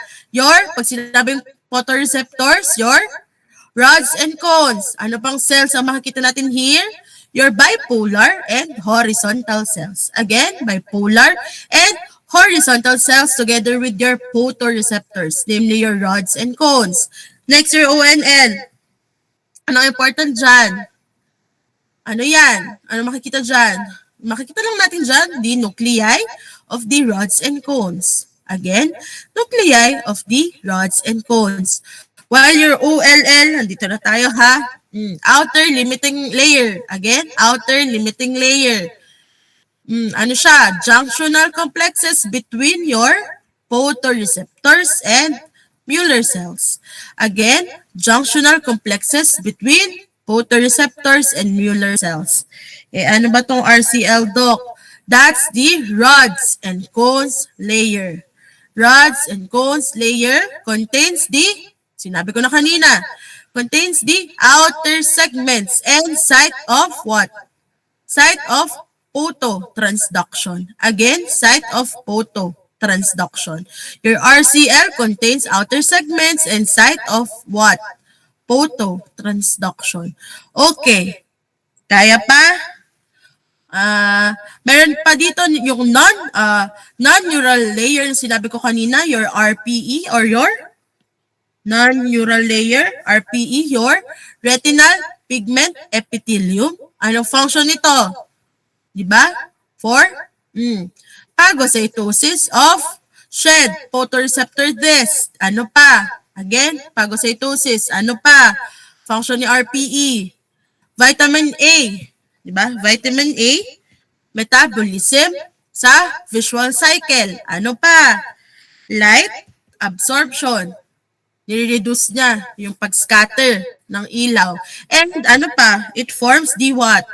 A: Pag sinabing photoreceptors, your rods and cones. Ano pang cells ang makikita natin here? Your bipolar and horizontal cells. Again, bipolar and horizontal cells together with your photoreceptors, namely your rods and cones. Next, your ONL. Ano important dyan? Ano yan? Ano makikita dyan? Makikita lang natin dyan, the nuclei of the rods and cones. Again, nuclei of the rods and cones. While your OLL, nandito na tayo ha. Outer limiting layer. Again, outer limiting layer. Ano siya? Junctional complexes between your photoreceptors and Mueller cells. Again, junctional complexes between photoreceptors and Mueller cells. Ano ba tong RCL, Doc? That's the rods and cones layer. Rods and cones layer contains the, sinabi ko na kanina, contains the outer segments and site of what? Site of phototransduction. Again, site of phototransduction. Your RCL contains outer segments and site of what? Phototransduction. Okay. Kaya pa? Meron pa dito yung non-neural layer na sinabi ko kanina, your RPE or your non-neural layer, RPE, your retinal pigment epithelium. Anong function nito? Diba? For phagocytosis of shed photoreceptor disc. Ano pa? Again, phagocytosis. Ano pa? Function ni RPE. Vitamin A. Diba? Vitamin A, metabolism sa visual cycle. Ano pa? Light absorption. Nire-reduce niya yung pag-scatter ng ilaw. And ano pa? It forms the what?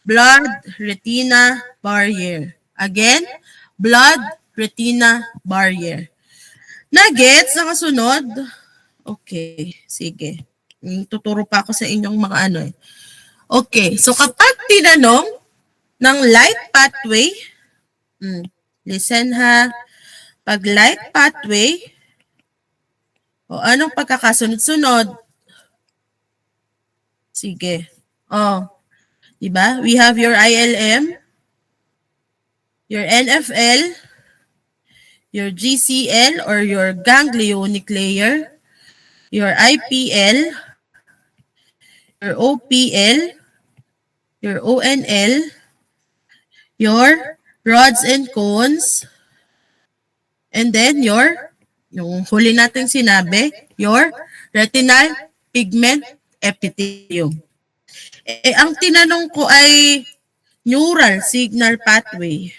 A: Blood-retina barrier. Again, blood-retina barrier. Nuggets, nakasunod? Okay, sige. Tuturo pa ako sa inyong mga ano eh. Okay, so kapag tinanong ng light pathway, listen ha, pag light pathway, O anong pagkakasunod-sunod? Sige. Oh, diba? We have your ILM, your NFL, your GCL or your ganglionic layer, your IPL, your OPL, your ONL, your rods and cones, and then yung huli nating sinabi, your retinal pigment epithelium. Ang tinanong ko ay neural signal pathway.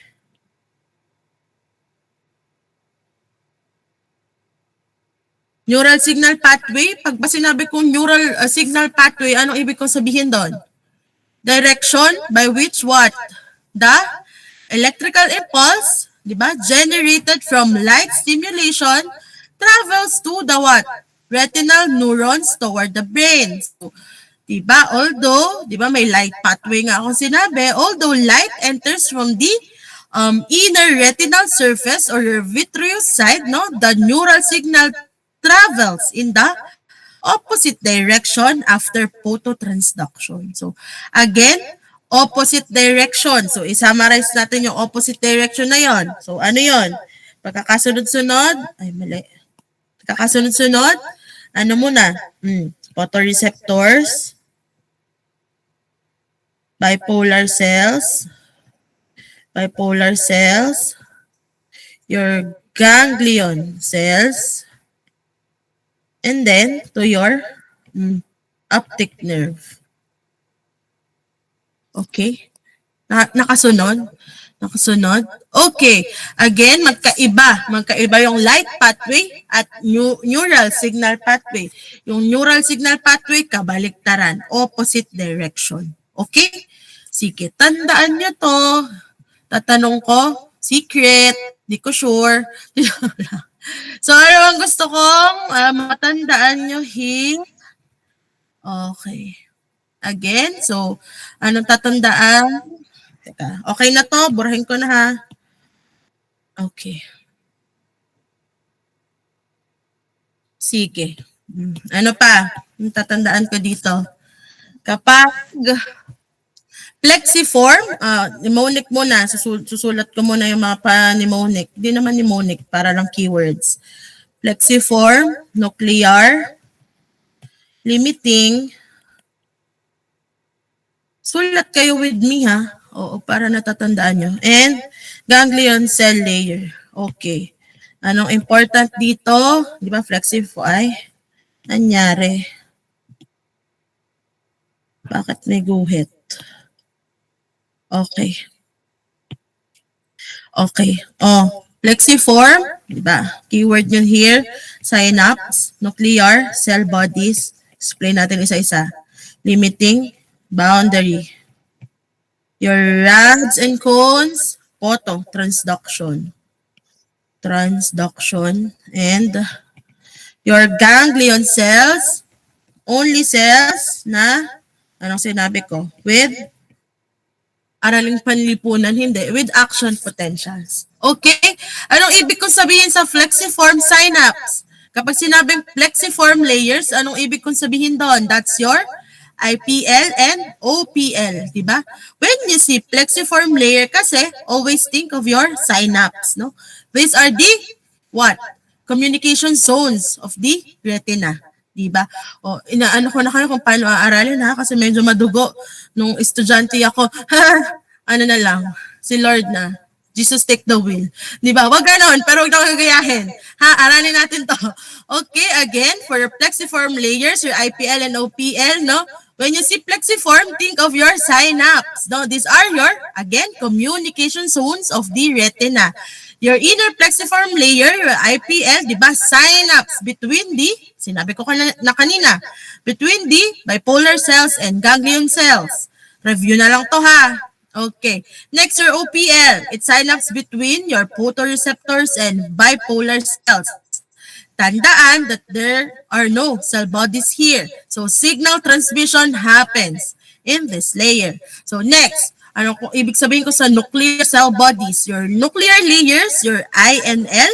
A: Neural signal pathway, pag ba sinabi kong neural signal pathway, anong ibig kong sabihin doon? Direction by which what? The electrical impulse, di ba, generated from light stimulation travels to the what? Retinal neurons toward the brain. So, di ba, although, di ba, may light pathway nga akong sinabi, although light enters from the inner retinal surface or your vitreous side, no, the neural signal travels in the opposite direction after phototransduction. So, again, opposite direction. So, i-summarize natin yung opposite direction na yon. So, ano yon? Pagkakasunod-sunod, ay mali. Pagkakasunod-sunod, ano muna? Photoreceptors, bipolar cells, your ganglion cells, and then to your optic nerve. Okay? Nakasunod? Okay. Again, magkaiba yung light pathway at neural signal pathway. Yung neural signal pathway, kabaliktaran, opposite direction. Okay? Sige, tandaan nyo to. Tatanong ko, secret, di ko sure. So, ano ang gusto kong matandaan nyo here? Okay. Again, so, anong tatandaan? Teka, okay na to, burahin ko na ha. Okay. Sige. Ano pa? Yung tatandaan ko dito. Kapag plexiform, mnemonic muna, susulat ko muna yung mga pa-mnemonic. Hindi naman mnemonic, para lang keywords. Plexiform, nuclear, limiting. Sulat kayo with me ha. Oo, para natatandaan nyo. And ganglion cell layer. Okay. Anong important dito? Di ba flexiform? Ay, nangyari. Bakit may guhit? Okay. Okay. Oh, plexiform, di ba? Keyword yun here. Synapse, nuclear, cell bodies. Explain natin isa-isa. Limiting, boundary. Your rods and cones, phototransduction. And your ganglion cells, only cells na, anong sinabi ko? With araling panlipunan, hindi. With action potentials. Okay? Anong ibig kong sabihin sa flexiform synapse? Kapag sinabing flexiform layers, anong ibig kong sabihin doon? That's your IPL and OPL, di ba? When you see plexiform layer kasi, always think of your synapse, no? These are the what? Communication zones of the retina, di ba? O inaano ko na kayo kung paano aaralin ha kasi medyo madugo nung estudyante ako. Ano na lang, si Lord na. Jesus take the wheel. Di ba? Wag ganon, pero huwag na gagayahin. Ha, aralin natin to. Okay, again, for your plexiform layers, your IPL and OPL, no? When you see plexiform, think of your synapse. No? These are your, again, communication zones of the retina. Your inner plexiform layer, your IPL, di ba? Synapse between the, sinabi ko na kanina, between the bipolar cells and ganglion cells. Review na lang to ha. Okay. Next, your OPL. It's synapse between your photoreceptors and bipolar cells. Tandaan that there are no cell bodies here. So, signal transmission happens in this layer. So, next, ano kung ibig sabihin ko sa nuclear cell bodies? Your nuclear layers, your INL,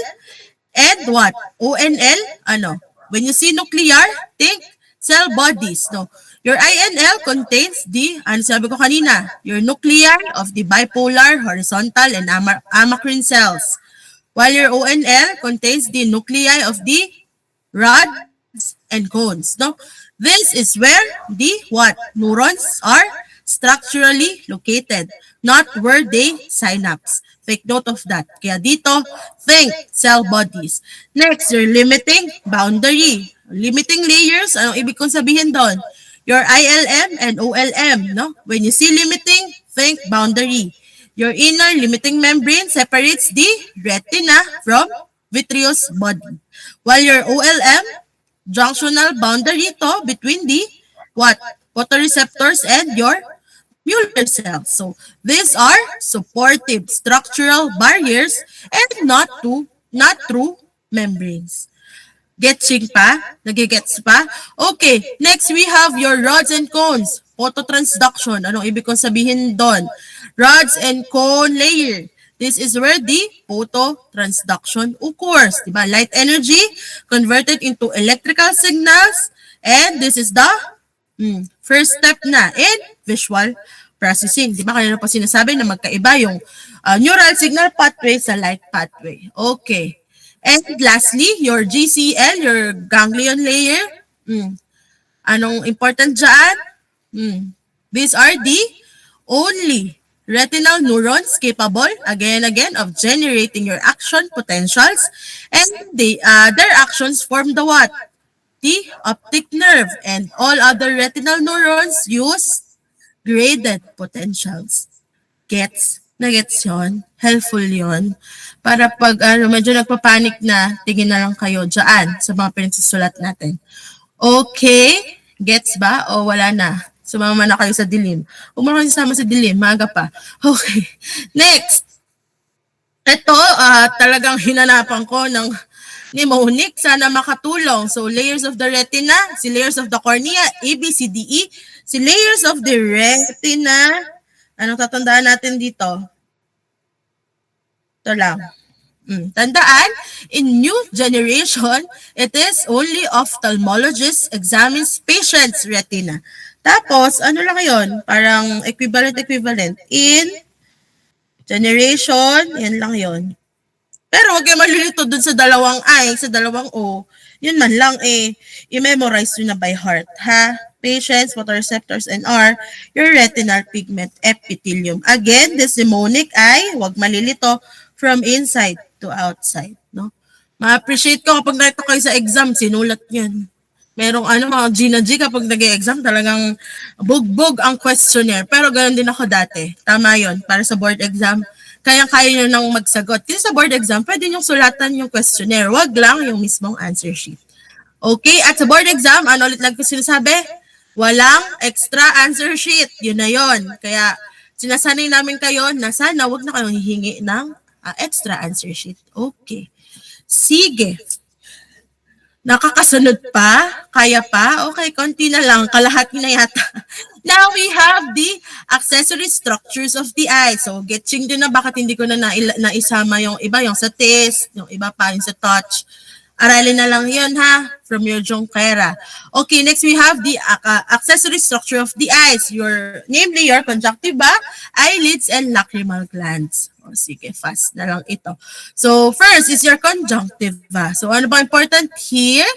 A: and what? ONL, ano? when you see nuclear, think cell bodies. No? Your INL contains the, ano sabi ko kanina, your nuclei of the bipolar, horizontal, and amacrine cells. While your ONL contains the nuclei of the rods and cones. No? This is where the what? Neurons are structurally located, not where they synapse. Take note of that. Kaya dito, think cell bodies. Next, your limiting boundary. Limiting layers, anong ibig kong sabihin doon? Your ILM and OLM, no? When you see limiting, think boundary. Your inner limiting membrane separates the retina from vitreous body. While your OLM, junctional boundary to between the what? Photoreceptors and your Mueller cells. So these are supportive structural barriers and not through membranes. Getching pa? Nagigets pa? Okay, next we have your rods and cones. Phototransduction. Anong ibig kong sabihin doon? Rods and cone layer. This is where the phototransduction occurs. Diba? Light energy converted into electrical signals. And this is the first step na in visual processing. Diba? Kanina pa sinasabi na magkaiba yung neural signal pathway sa light pathway. Okay. And lastly, your GCL, your ganglion layer. Anong important dyan? These are the only retinal neurons capable, again, of generating your action potentials. And their actions form the what? The optic nerve. And all other retinal neurons use graded potentials. Nagets yun? Helpful yun? Para pag medyo nagpapanik na, tingin na lang kayo dyan sa mga pinagsusulat natin. Okay? Gets ba? O wala na? Sumama na kayo sa dilim. Huwag mo kayo sasama sa dilim, maaga pa. Okay. Next. Ito, talagang hinanapan ko ni Monique. Sana makatulong. So, layers of the retina, si layers of the cornea, A, B, C, D, E. Si layers of the retina, anong tatandaan natin dito? Ito lang. Tandaan, in new generation, it is only ophthalmologist examines patient's retina. Tapos, ano lang yun? Parang equivalent. In generation, yan lang yun. Pero huwag kayo malilito dun sa dalawang I, sa dalawang O. Yun man lang i-memorize nyo na by heart, ha? Patients, photoreceptors, and R, your retinal pigment epithelium. Again, this mnemonic ay, huwag malilito, from inside to outside, no? Ma-appreciate ko kapag nakita kayo sa exam, sinulat yan. Merong mga G na G kapag nag-exam, talagang bugbog ang questionnaire. Pero ganoon din ako dati. Tama yon para sa board exam. Kaya-kaya nyo nang magsagot. Kasi sa board exam, pwede nyo sulatan yung questionnaire. Wag lang yung mismong answer sheet. Okay, at sa board exam, ano ulit lang ko sinasabi? Walang extra answer sheet. Yun na yun. Kaya sinasanay namin kayo na sana wag na kayong hihingi ng extra answer sheet. Okay. Sige. Nakakasunod pa? Kaya pa? Okay, konti na lang. Kalahati na yata. Now we have the accessory structures of the eye. So, getching din na bakit hindi ko na naisama yung iba, yung sa taste, yung iba pa yung sa touch. Aralin na lang yun, ha? From your Jonquera. Okay, next we have the accessory structure of the eyes. Namely, your conjunctiva, eyelids, and lacrimal glands. O, sige, fast na lang ito. So, first is your conjunctiva. So, ano ba important here?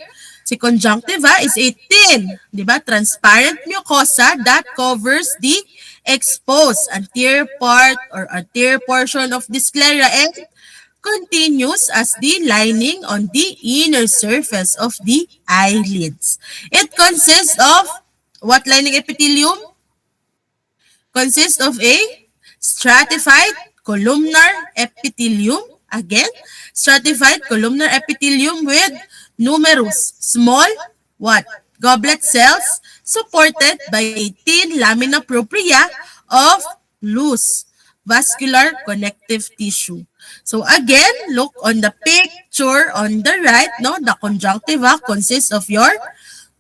A: Si conjunctiva is a thin, di ba? Transparent mucosa that covers the exposed anterior part or anterior portion of the sclera and continues as the lining on the inner surface of the eyelids. It consists of what lining epithelium? Consists of a stratified columnar epithelium. Again, stratified columnar epithelium with numerous small what? Goblet cells supported by a thin lamina propria of loose vascular connective tissue. So again, look on the picture on the right, no? The conjunctiva consists of your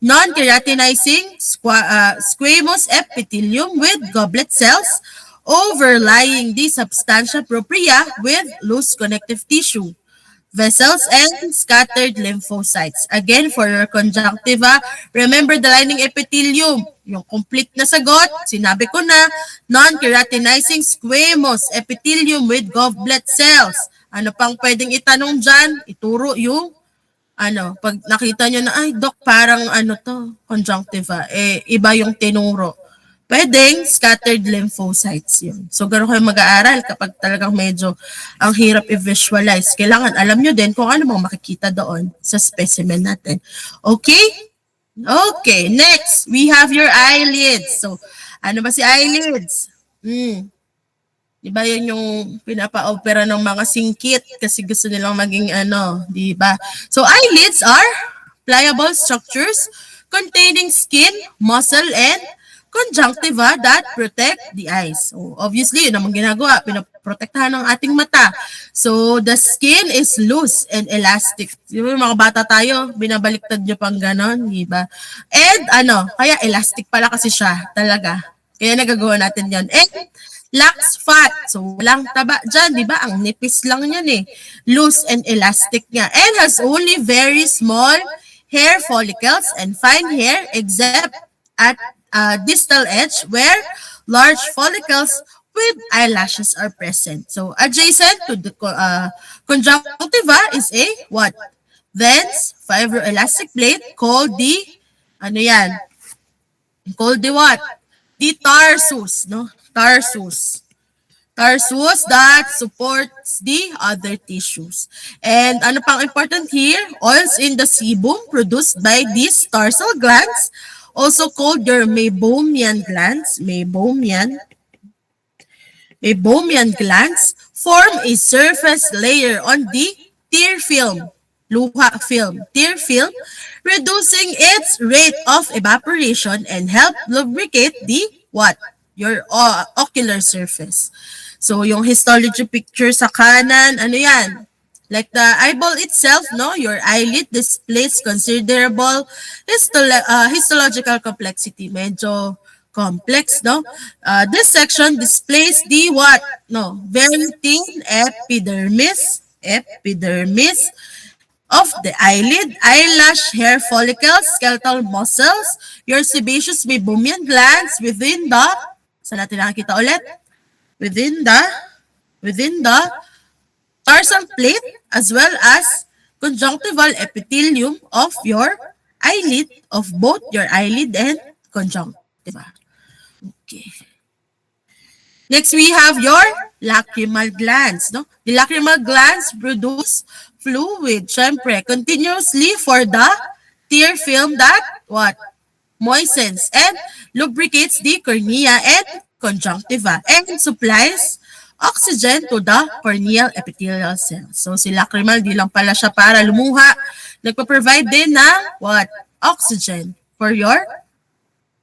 A: non-keratinizing squamous epithelium with goblet cells overlying the substantia propria with loose connective tissue. vessels, and scattered lymphocytes. Again, for your conjunctiva, remember the lining epithelium. Yung complete na sagot, sinabi ko na, non-keratinizing squamous epithelium with goblet cells. Ano pang pwedeng itanong dyan? Ituro yung pag nakita nyo na, ay, doc, parang conjunctiva, iba yung tinuro. Pwedeng scattered lymphocytes yun. So, gano'n kayo mag-aaral kapag talagang medyo ang hirap i-visualize. Kailangan alam nyo din kung ano bang makikita doon sa specimen natin. Okay? Okay, next, we have your eyelids. So, ano ba si eyelids? Diba yun yung pinapa-opera ng mga singkit kasi gusto nilang maging diba? So, eyelids are pliable structures containing skin, muscle, and conjunctiva that protect the eyes. So, obviously, yun naman ginagawa, pinaprotektahan ng ating mata. So, the skin is loose and elastic. Yung mga bata tayo, binabaliktad nyo pang ganon, diba? And kaya elastic pala kasi siya talaga. Kaya nagagawa natin yan. And lacks fat. So, walang taba dyan, di ba? Ang nipis lang yan eh. Loose and elastic niya. And has only very small hair follicles and fine hair except at distal edge where large follicles with eyelashes are present. So, adjacent to the conjunctiva is a what? Dense fibroelastic plate called the, called the what? The tarsus, no? Tarsus that supports the other tissues. And ano pang important here, oils in the sebum produced by these tarsal glands, also called your meibomian glands, meibomian glands, form a surface layer on the tear film, tear film, reducing its rate of evaporation and help lubricate the what? Your ocular surface. So, yung histology picture sa kanan, ano yan? Like the eyeball itself, no? Your eyelid displays considerable histological complexity. Medyo complex, no? This section displays the what? No, very thin epidermis of the eyelid, eyelash, hair follicles, skeletal muscles, your sebaceous meibomian glands within the, saan natin nakikita ulit? Within the tarsal plate as well as conjunctival epithelium of your eyelid, of both your eyelid and conjunctiva. Okay. Next, we have your lacrimal glands. No? The lacrimal glands produce fluid, syempre, continuously for the tear film that what? Moistens and lubricates the cornea and conjunctiva and supplies oxygen to the corneal epithelial cells. So si lacrimal, di lang pala siya para lumuha. Nagpa-provide din ng what? Oxygen for your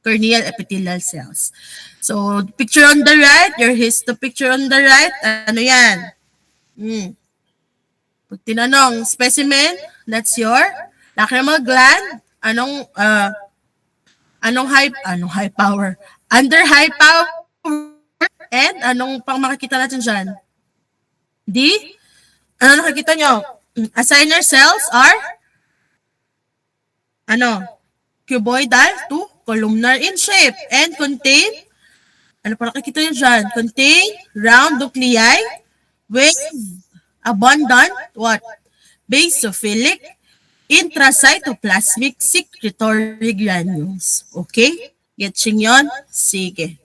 A: corneal epithelial cells. So picture on the right, your picture on the right, ano yan? Pag tinanong, specimen, that's your lacrimal gland. Anong high power? Under high power. And anong pang makikita natin dyan? Ano nakikita nyo? Assigner cells are cuboidal to columnar in shape and contain, ano pa nakikita nyo dyan? Contain round nuclei with abundant what? Basophilic intracytoplasmic secretory granules. Okay? Getching yon? Sige.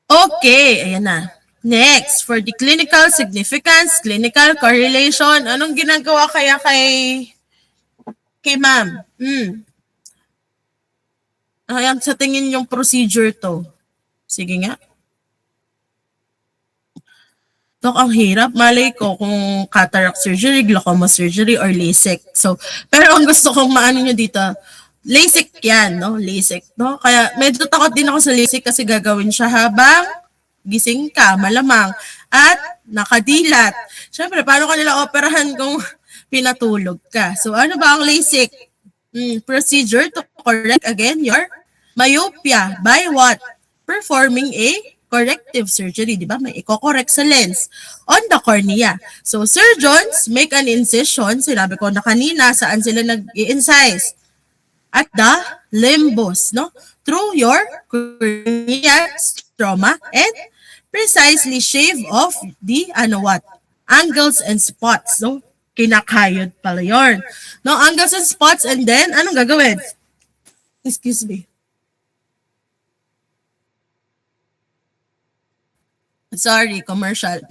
A: Okay, ayan na. Next, for the clinical significance, clinical correlation, anong ginagawa kaya kay ma'am? Ayan, sa tingin yung procedure to. Sige nga. Dok, ang hirap. Malay ko kung cataract surgery, glaucoma surgery, or LASIK. So, pero ang gusto kong maano nyo dito, LASIK yan, no? LASIK, no? Kaya medyo takot din ako sa LASIK kasi gagawin siya habang gising ka, malamang, at nakadilat. Siyempre, paano ka nila operahan kung pinatulog ka? So, ano ba ang LASIK? Procedure to correct again your myopia by what? Performing a corrective surgery, di ba? May i-correct sa lens on the cornea. So surgeons make an incision, sinabi ko na kanina saan sila nag-i-incise, at the limbus, no? Through your cornea stroma and precisely shave off the angles and spots, no? Kinakayod pala yun. No, angles and spots, and then anong gagawin? Excuse me. Sorry, commercial.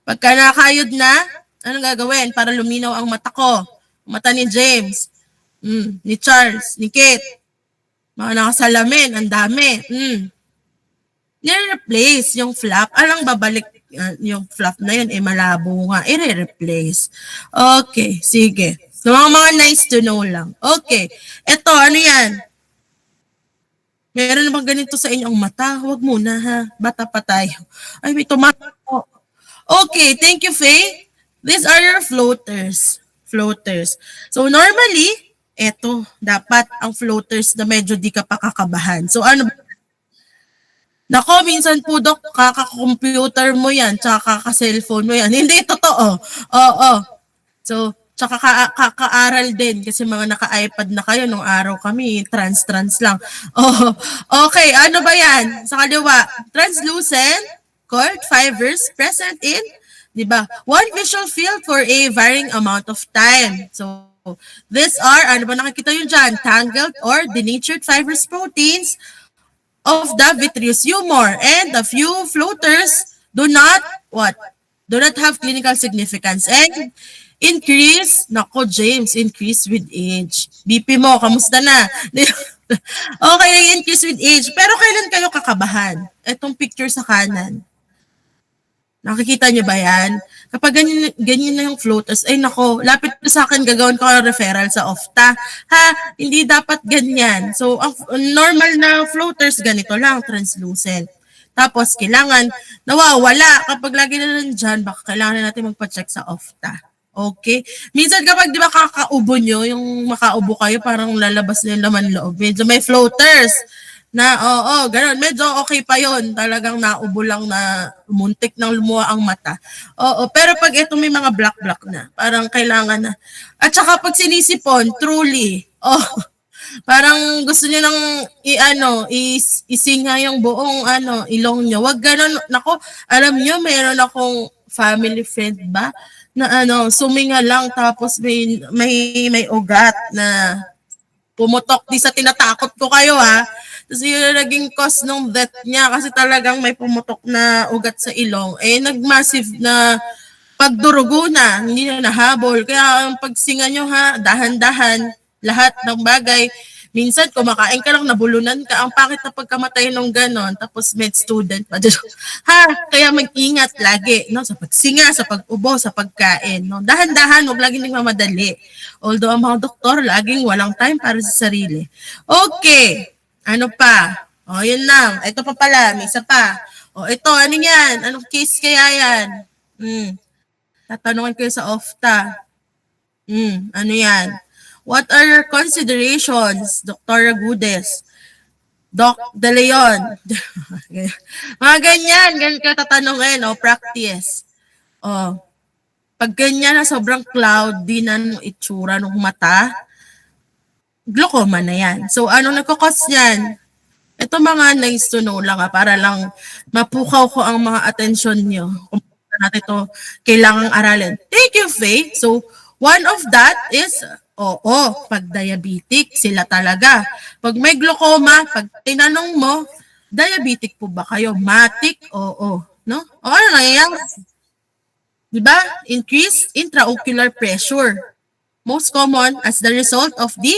A: Pagka nakayod na, anong gagawin para luminaw ang mata ko? Mata ni James, ni Charles, ni Kate. Mga nakasalamin, ang dami. Nire-replace yung flap. Alang babalik yung flap na yun, malabo nga. I-replace. Okay, sige. So, mga nice to know lang. Okay. Ito, ano yan? Meron na bang ganito sa inyong mata? Huwag muna ha. Bata pa tayo. Ay, may tomato. Okay, thank you, Faye. These are your floaters. Floaters. So normally, eto, dapat ang floaters na medyo di ka pa kakabahan. So ano ba? Nako, minsan po, Dok, kaka-computer mo yan, tsaka kaka-cellphone mo yan. Hindi, totoo. Oo. So, tsaka kaka-aral din kasi mga naka-iPad na kayo nung araw kami, trans lang. Oh, okay, ano ba yan? Sa kaliwa, translucent cord fibers present in, di ba? One visual field for a varying amount of time. So, these are, ano ba nakikita yun dyan? Tangled or denatured fibrous proteins of the vitreous humor, and a few floaters do not have clinical significance and increase, nako James, increase with age. BP mo, kamusta na? Okay, increase with age. Pero kailan kayo kakabahan? Etong picture sa kanan. Nakikita niyo ba yan? Kapag ganyan na yung floaters, ay nako, lapit na sa akin, gagawin ko ang referral sa OFTA. Ha, hindi dapat ganyan. So, ang normal na floaters, ganito lang, translucent. Tapos, kailangan nawawala. Kapag lagi na nandyan, baka kailangan na natin magpa-check sa OFTA. Okay? Minsan kapag di ba kakaubo nyo, yung makaubo kayo, parang lalabas na yung laman loob. Medyo may floaters na, gano'n. Medyo okay pa yon. Talagang naubo lang na muntik nang lumuha ang mata. Oo, pero pag ito may mga black na, parang kailangan na. At saka pag sinisipon, truly, parang gusto niyo nang isinga yung buong ilong niyo. Wag gano'n. Nako, alam niyo, meron akong family friend ba na suminga lang tapos may ugat na pumutok. Di sa tinatakot ko kayo ha. Tapos yun naging cause ng death niya kasi talagang may pumutok na ugat sa ilong. Nag-massive na pagdurugo na, hindi na nahabol. Kaya ang pagsinga nyo ha, dahan-dahan, lahat ng bagay. Minsan kumakain ka lang, nabulunan ka. Ang pakit na pagkamatay nung ganon, tapos med student pa. Ha, kaya mag-ingat lagi, no? Sa pagsinga, sa pag-ubo, sa pagkain. No? Dahan-dahan, huwag laging nagmamadali. Although ang mga doktor, laging walang time para sa sarili. Okay. Ano pa? Yun lang. Ito pa pala, may isa pa. Ito, ano yan? Anong case kaya yan? Tatanungan ko sa OFTA. Ano yan? What are your considerations, Dr. Agudes? Doc De Leon. Mga ganyan ka tatanungin, practice. Pag ganyan na sobrang cloudy na ng itsura ng mata, glaucoma na yan. So, anong nagkakos yan? Ito mga nice to know lang para lang mapukaw ko ang mga atensyon nyo. Kung natin ito kailangang aralin. Thank you, Faye. So, one of that is, pag diabetic, sila talaga. Pag may glaucoma, pag tinanong mo, diabetic po ba kayo? Matic? Oo. No? Ano nangyayang? Diba? Increased intraocular pressure. Most common as the result of the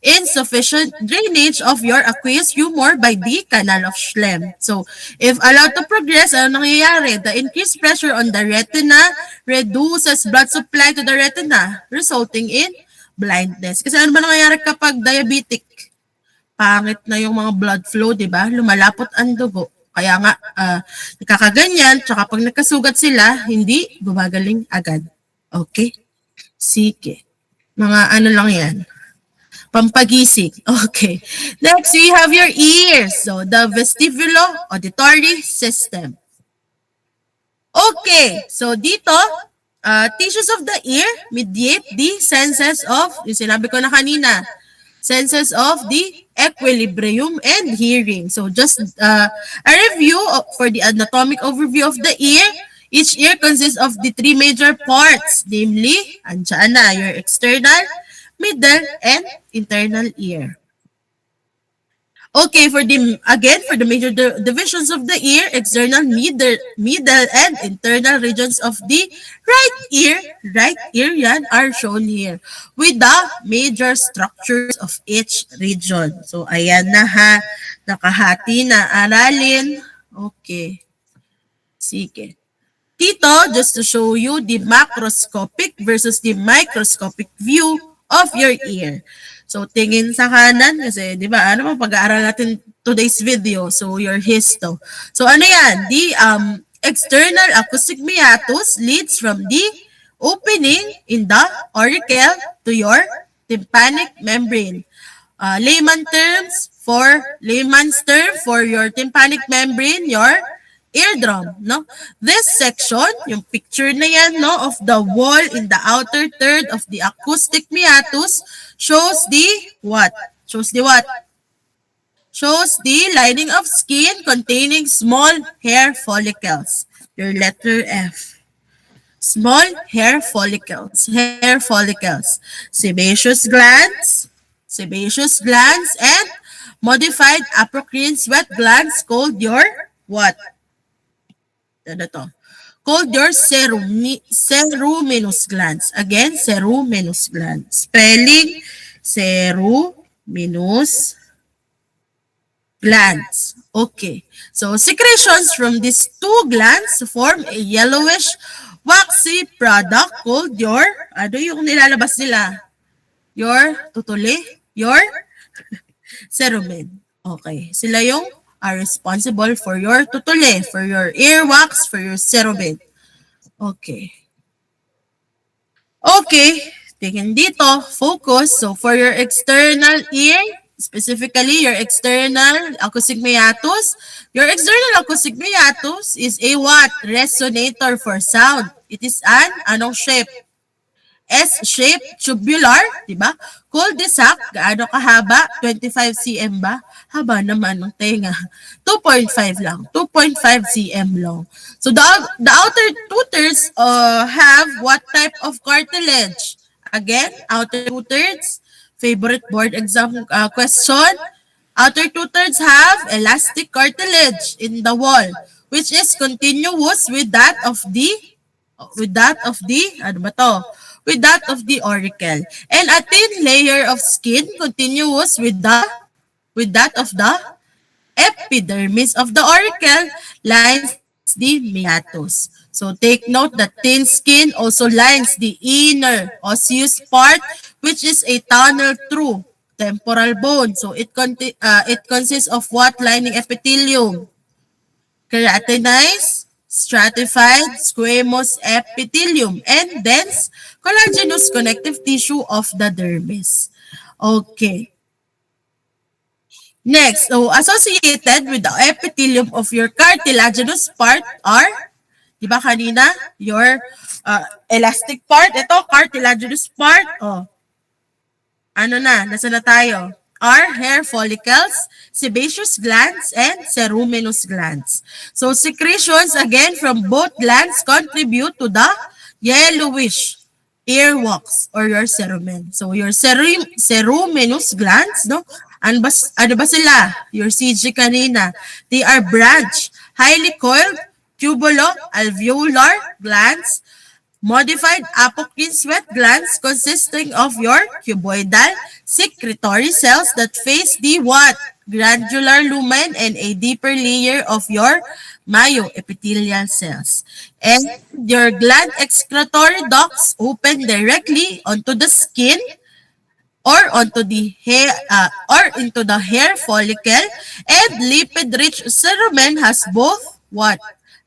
A: insufficient drainage of your aqueous humor by the canal of Schlemm. So, if allowed to progress, ano nangyayari? The increased pressure on the retina reduces blood supply to the retina, resulting in blindness. Kasi ano ba nangyayari kapag diabetic? Pangit na yung mga blood flow, di ba? Lumalapot ang dugo. Kaya nga, nakakaganyan, tsaka pag nagkasugat sila, hindi gumagaling agad. Okay? Sige. Mga ano lang yan. Pampagising. Okay. Next, we have your ears. So, the vestibulo-auditory system. Okay. So, dito, tissues of the ear mediate the senses of, yung sinabi ko na kanina, senses of the equilibrium and hearing. So, just a review for the anatomic overview of the ear. Each ear consists of the three major parts, namely, andyan na, your external, middle, and internal ear. Okay, for the major divisions of the ear, external, middle, and internal regions of the right ear yan are shown here with the major structures of each region. So, ayan na ha, nakahati na aralin. Okay. Sige. Dito, just to show you the macroscopic versus the microscopic view of your ear. So, tingin sa kanan kasi, di ba, ano mo pag-aaral natin today's video? So, your histo. So, ano yan? The external acoustic meatus leads from the opening in the auricle to your tympanic membrane. Layman's term for your tympanic membrane, your eardrum, no? This section, yung picture na yan, no, of the wall in the outer third of the acoustic meatus shows the what? Shows the what? Shows the lining of skin containing small hair follicles. Your letter F. Small hair follicles. Sebaceous glands, and modified apocrine sweat glands called your what? Ano to? Called your ceruminous glands. Again, ceruminous glands. Spelling, ceruminous glands. Okay. So, secretions from these two glands form a yellowish, waxy product called your, ano yung nilalabas nila? Your tutuli? Your cerumen. Okay. Sila yung are responsible for your tutuli, for your earwax, for your cerumen. Okay. Okay. Tingin dito, focus. So, for your external ear, specifically your external acoustic meatus, your external acoustic meatus is a what? Resonator for sound. It is an, anong shape? S-shaped tubular, di ba? Cul-de-sac, gaano kahaba? 25 cm ba? Haba naman ng tenga. 2.5 lang. 2.5 cm long. So the outer two-thirds have what type of cartilage? Again, outer two-thirds, favorite board exam question. Outer two-thirds have elastic cartilage in the wall, which is continuous with that of the, ano ba to? With that of the auricle, and a thin layer of skin continuous with that of the epidermis of the auricle lines the meatus. So take note that thin skin also lines the inner osseous part, which is a tunnel through temporal bone. So it consists of what lining epithelium? Keratinized, stratified squamous epithelium, and dense collagenous connective tissue of the dermis. Okay. Next, so associated with the epithelium of your cartilaginous part are, di ba kanina, your elastic part, ito cartilaginous part, ano na, nasa na tayo? Are hair follicles, sebaceous glands, and ceruminous glands. So secretions again from both glands contribute to the yellowish earwax or your cerumen. So your ceruminous glands, no? Ano ba sila? Your CG kanina. They are branched, highly coiled, tubulo-alveolar glands, modified apocrine sweat glands consisting of your cuboidal secretory cells that face the what? Glandular lumen and a deeper layer of your myoepithelial cells. And your gland excretory ducts open directly onto the skin or onto the hair or into the hair follicle, and lipid-rich cerumen has both what?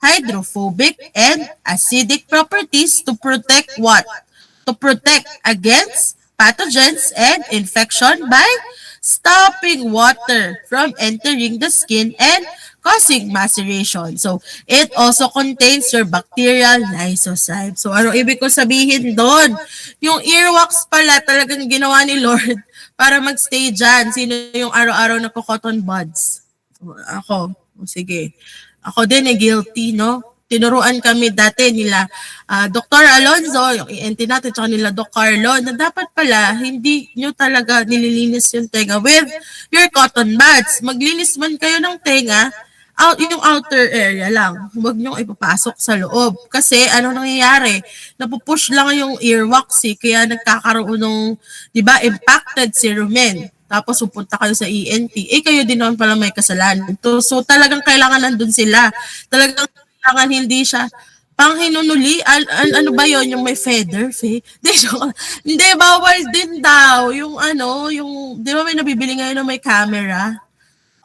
A: Hydrophobic and acidic properties to protect what? To protect against pathogens and infection by stopping water from entering the skin and causing maceration. So, it also contains your bacterial lysozyme. So, ano ibig ko sabihin doon? Yung earwax pala talagang ginawa ni Lord para magstay dyan. Sino yung araw-araw na cotton buds? Ako. Sige. Ako din guilty, no? Tinuruan kami dati nila Dr. Alonzo, yung ENT natin, tsaka nila Doc Carlo, na dapat pala hindi nyo talaga nililinis yung tenga with your cotton buds. Maglinis man kayo ng tenga, yung outer area lang. Huwag nyo ipapasok sa loob. Kasi ano nangyayari? Napupush lang yung earwax kaya nagkakaroon ng, di ba, impacted si rumen. Tapos pupunta kayo sa ENT, kayo din naman pala may kasalanan. So talagang kailangan nandun sila. Talagang kailangan hindi siya panghinunuli. Ano ba yon yung may feather? Hindi, bawal din daw. Yung yung, di ba may nabibili ngayon na may camera?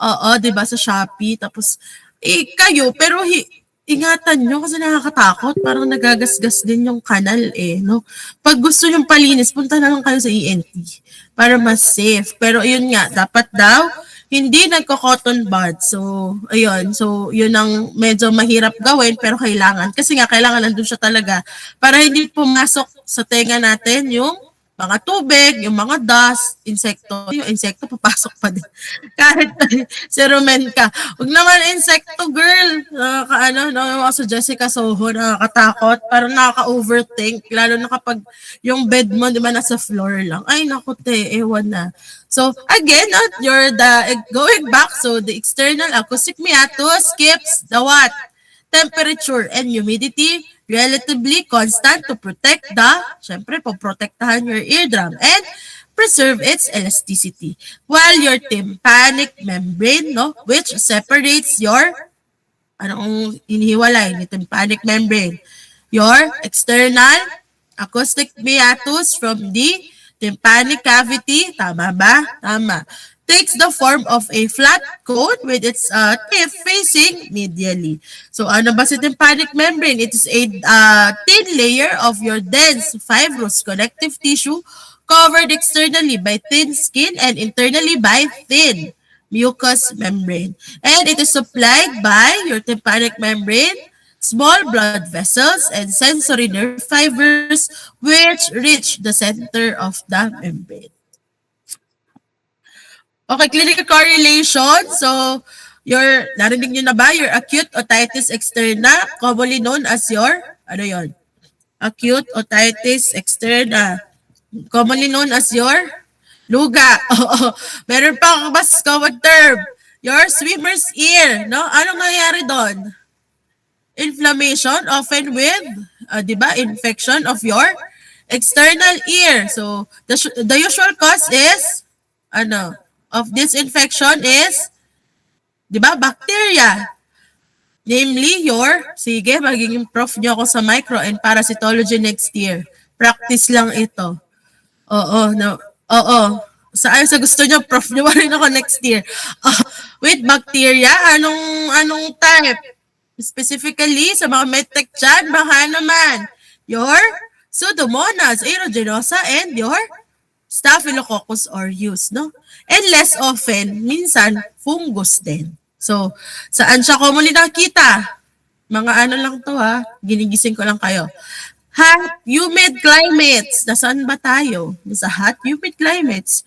A: Oo, di ba sa Shopee. Tapos, kayo, pero ingatan nyo kasi nakakatakot. Parang nagagasgas din yung kanal no? Pag gusto nyong palinis, punta na lang kayo sa ENT para mas safe. Pero yun nga, dapat daw, hindi nagko-cotton bud. So, ayun. So, yun ang medyo mahirap gawin pero kailangan. Kasi nga, kailangan nandun siya talaga para hindi pumasok sa tenga natin yung mga tubig, yung mga dust, insekto. Yung insekto, papasok pa din. Kahit serumen ka. Huwag naman insekto, girl. Sa Jessica Soho, nakakatakot. Parang nakaka-overthink. Lalo na kapag yung bed mo, di ba, nasa floor lang. Ay, naku, ewan na. So, again, going back, so the external acoustic meatus keeps the what? Temperature and humidity relatively constant to protect syempre, poprotektahan your eardrum and preserve its elasticity. While your tympanic membrane, which separates your, inihiwalay ni tympanic membrane? Your external acoustic meatus from the tympanic cavity, tama ba? Tama. Takes the form of a flat cone with its tip facing medially. So, ano ba si tympanic membrane? It is a thin layer of your dense fibrous connective tissue covered externally by thin skin and internally by thin mucous membrane. And it is supplied by your tympanic membrane, small blood vessels, and sensory nerve fibers which reach the center of the membrane. Okay, clinical correlation. So, narinig nyo na ba? Your acute otitis externa, commonly known as your, acute otitis externa, commonly known as your luga. Meron pang mas common term, your swimmer's ear, no? Anong nangyayari doon? Inflammation, often with, infection of your external ear. So, the usual cause is, of this infection is, bacteria. Namely, magiging prof nyo ako sa micro and parasitology next year. Practice lang ito. Oo. Sa gusto nyo, prof nyo rin ako next year. With bacteria, anong type? Specifically, sa mga medtech dyan, baka naman, your Pseudomonas aeruginosa and your Staphylococcus aureus, no? And less often, minsan, fungus din. So, saan siya commonly nakita? Mga lang to ginigising ko lang kayo. Hot, humid climates. Nasaan ba tayo? Sa hot, humid climates.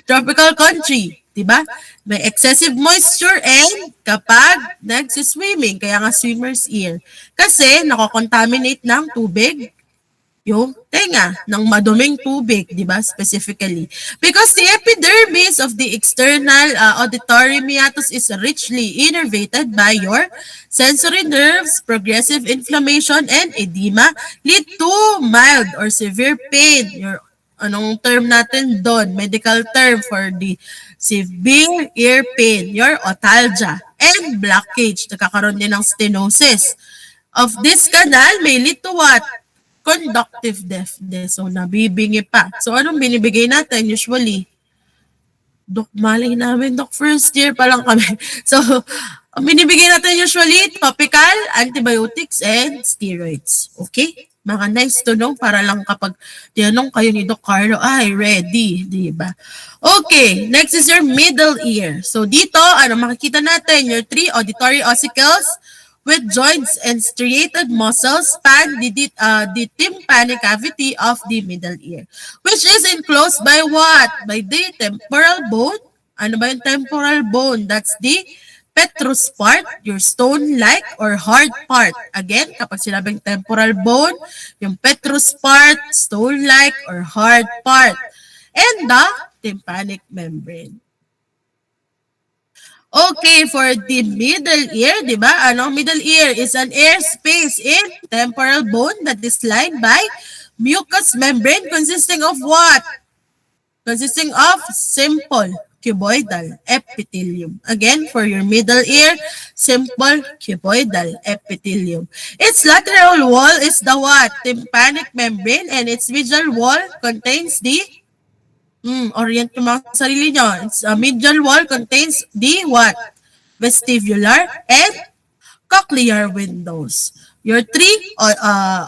A: Tropical country, diba? May excessive moisture and kapag nagsiswimming, kaya nga swimmer's ear. Kasi nako-contaminate ng tubig, yung tenga ng maduming tubig, di ba, specifically. Because the epidermis of the external auditory meatus is richly innervated by your sensory nerves, progressive inflammation, and edema lead to mild or severe pain. Your anong term natin doon? Medical term for the severe ear pain, your otalgia, and blockage. Nagkakaroon din ng stenosis. Of this canal may lead to what? Conductive deafness. So, nabibingi pa. So, anong binibigay natin usually? Dok, malay namin, Dok, first year pa lang kami. So, Ang binibigay natin usually, topical, antibiotics, and steroids. Okay? Mga nice to know para lang kapag tinanong kayo ni Doc Carlo, ay, ready, di ba? Okay, next is your middle ear. So dito, ano makikita natin, your three auditory ossicles with joints and striated muscles span the tympanic cavity of the middle ear, which is enclosed by what? By the temporal bone. Ano ba yung temporal bone? That's the petrous part, your stone-like or hard part. Again, kapag sinabing temporal bone, yung petrous part, stone-like or hard part. And the tympanic membrane. Okay, for the middle ear, di ba? Ano, middle ear is an air space in temporal bone that is lined by mucous membrane consisting of what? Consisting of simple cuboidal epithelium. Again, for your middle ear, simple cuboidal epithelium. Its lateral wall is the what? Tympanic membrane, and its medial wall contains the orient yung mga sarili nyo. Its medial wall contains the what? Vestibular and cochlear windows. Your three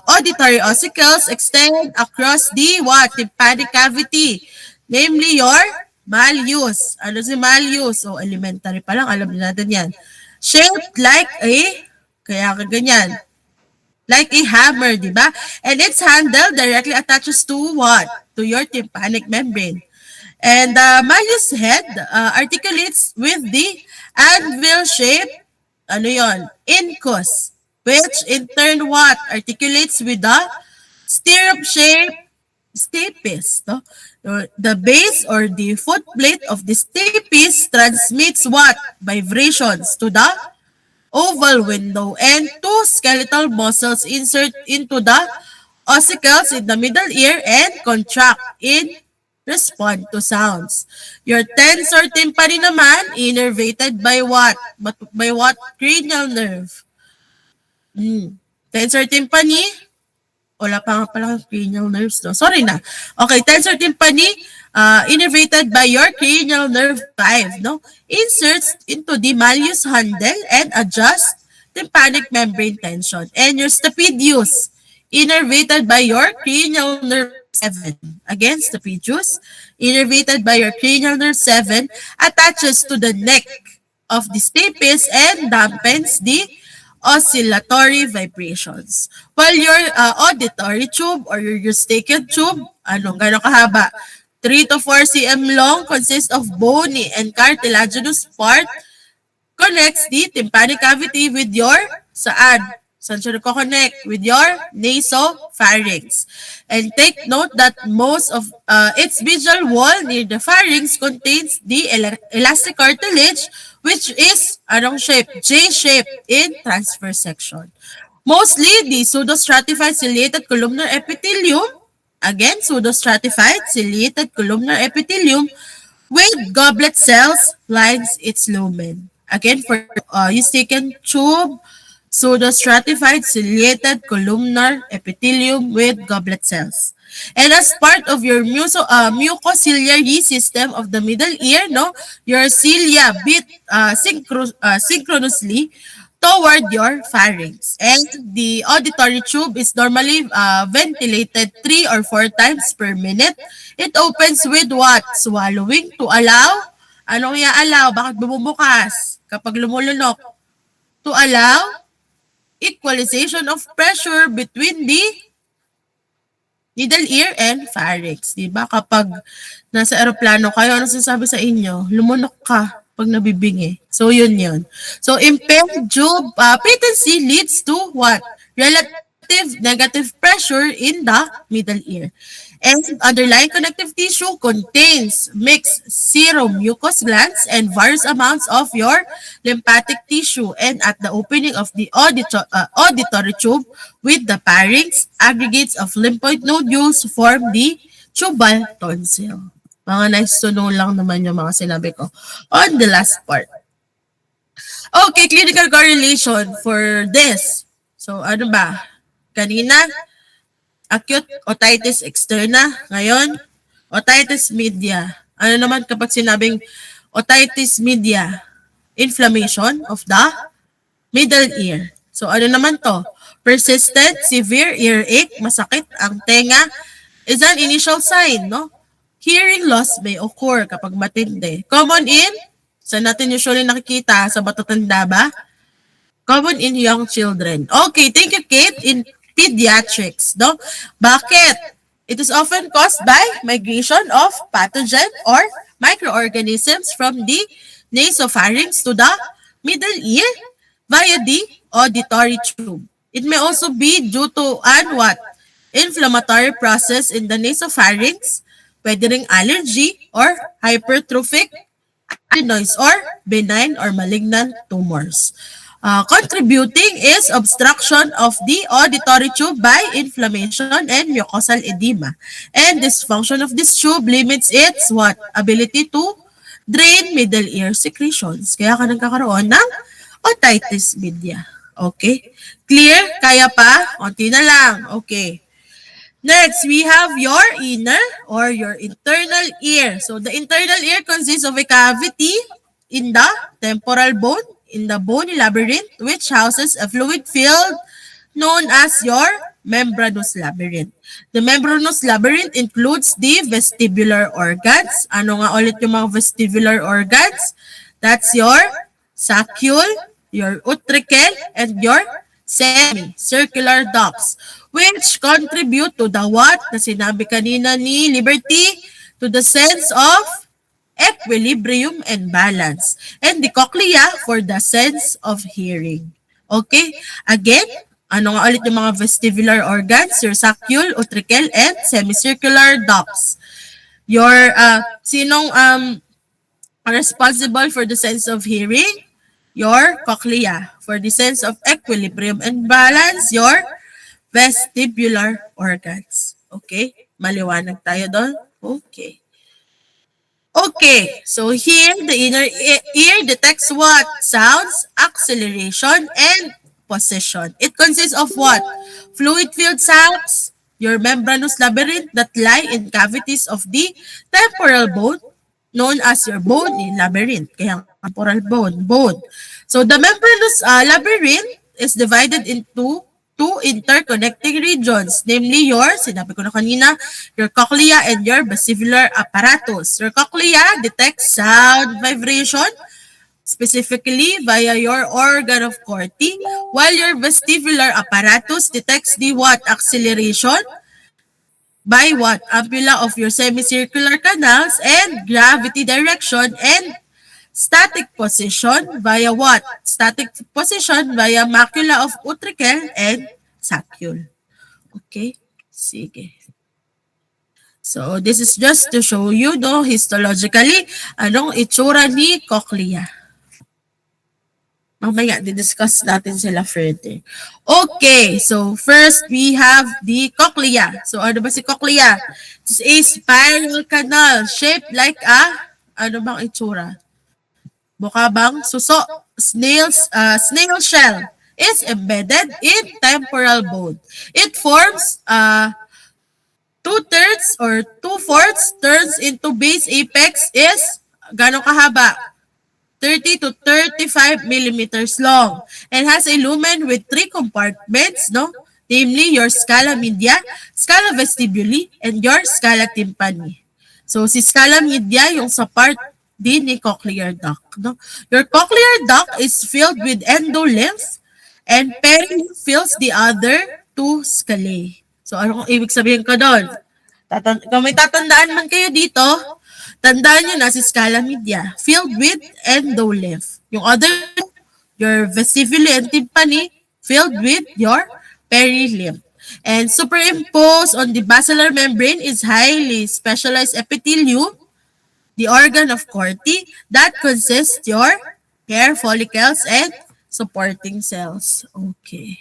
A: auditory ossicles extend across the what? Tympanic cavity. Namely your malleus. Ano si malleus? O elementary pa lang, alam natin yan. Shaped like a, kaya ka ganyan, like a hammer, di ba? And its handle directly attaches to what? To your tympanic membrane. And the malleus head articulates with the anvil shape, ano yon? Incus, which in turn what? Articulates with the stirrup shape stapes. No? The base or the foot plate of the stapes transmits what? Vibrations to the oval window, and two skeletal muscles insert into the ossicles in the middle ear and contract in respond to sounds. Your tensor tympani naman, innervated by what? By what cranial nerve? Tensor tympani, wala pa nga pala cranial nerves, no? Sorry na. Okay, tensor tympani, innervated by your cranial nerve 5, no? Inserts into the malleus handle and adjusts tympanic membrane tension. And your stapedius, innervated by your cranial nerve 7. Again, stapedius, innervated by your cranial nerve 7, attaches to the neck of the stapes and dampens the oscillatory vibrations. While your auditory tube or your eustachian tube, gano'ng kahaba? 3 to 4 cm long, consists of bony and cartilaginous part, connects the tympanic cavity with your, saan? Saan siya nagko-connect? With your nasopharynx. And take note that most of its visual wall near the pharynx contains the elastic cartilage, which is, anong shape? J-shape in transverse section. Mostly, the pseudostratified ciliated columnar epithelium, again, pseudostratified ciliated columnar epithelium with goblet cells lines its lumen. Again, for eustachian tube, pseudostratified ciliated columnar epithelium with goblet cells. And as part of your mucociliary system of the middle ear, no, your cilia beat synchronously toward your pharynx. And the auditory tube is normally ventilated 3 or 4 times per minute. It opens with what? Swallowing to allow. Anong i-allow? Bakit bumubukas? Kapag lumulunok. To allow equalization of pressure between the middle ear and pharynx. Diba? Kapag nasa aeroplano kayo, ano sinasabi sa inyo? Lumunok ka pag nabibingi. So, yun yun. So, impaired tube patency leads to what? Relative negative pressure in the middle ear. And underlying connective tissue contains mixed seromucous glands and various amounts of your lymphatic tissue. And at the opening of the auditory tube with the pharynx, aggregates of lymphoid nodules form the tubal tonsil. Mga nice to know lang naman yung mga sinabi ko on the last part. Okay, clinical correlation for this. So, ano ba? Kanina, acute otitis externa. Ngayon, otitis media. Ano naman kapag sinabing otitis media? inflammation of the middle ear. So ano naman to? Persistent severe earache, masakit ang tenga, is an initial sign, no? Hearing loss may occur kapag matindi. Common in, saan natin usually nakikita? Sa matatanda ba? Common in young children. Okay, thank you, Kate. In pediatrics, no? Bakit? It is often caused by migration of pathogen or microorganisms from the nasopharynx to the middle ear via the auditory tube. It may also be due to an what? Inflammatory process in the nasopharynx, pwede ring allergy or hypertrophic adenoids or benign or malignant tumors. Contributing is obstruction of the auditory tube by inflammation and mucosal edema. And dysfunction of this tube limits its what? Ability to drain middle ear secretions. Kaya ka nagkakaroon ng otitis media. Okay? Clear? Kaya pa? Konti na lang. Okay. Next, we have your inner or your internal ear. So the internal ear consists of a cavity in the temporal bone, in the bony labyrinth, which houses a fluid field known as your membranous labyrinth. The membranous labyrinth includes the vestibular organs. Ano nga ulit yung mga vestibular organs? That's your saccule, your utricle, and your semicircular ducts, which contribute to the what na sinabi kanina ni Liberty, to the sense of equilibrium and balance, and the cochlea for the sense of hearing. Okay? Again, ano nga ulit yung mga vestibular organs? Your saccule, utricle, and semicircular ducts. Your, sinong responsible for the sense of hearing? Your cochlea. For the sense of equilibrium and balance, your vestibular organs. Okay? Maliwanag tayo doon? Okay. Okay, so here the inner ear detects what? Sounds, acceleration, and position. It consists of what? Fluid-filled sacs, your membranous labyrinth that lie in cavities of the temporal bone, known as your bony labyrinth. Kaya temporal bone. So the membranous labyrinth is divided into two interconnecting regions, namely your, sinabi ko na kanina, your cochlea and your vestibular apparatus. Your cochlea detects sound vibration, specifically via your organ of Corti, while your vestibular apparatus detects the what? Acceleration by what? Ampulla of your semicircular canals and gravity direction and static position via what? Static position via macula of utricle and saccule. Okay? Sige. So, this is just to show you, no, histologically, anong itsura ni cochlea. Mamaya, didiscuss natin sila further. Okay, so first we have the cochlea. So, ano ba si cochlea? It's a spiral canal shaped like a, ano bang itsura? Mukha bang suso, snail shell is embedded in temporal bone. It forms 2/3 or 2/4 turns into base apex is gano'ng kahaba? 30 to 35 millimeters long and has a lumen with 3 compartments, no? Namely your scala media, scala vestibuli, and your scala tympani. So si scala media yung sa part din ni cochlear duct, no? Your cochlear duct is filled with endolymph and perilymph fills the other two scalae. So ano kung ibig sabihin ko doon? Kung may tatandaan man kayo dito, tandaan nyo na si scala media filled with endolymph. Yung other, your vestibuli and tympani filled with your perilymph. And superimposed on the basilar membrane is highly specialized epithelium, the organ of Corti, that consists your hair follicles and supporting cells. Okay.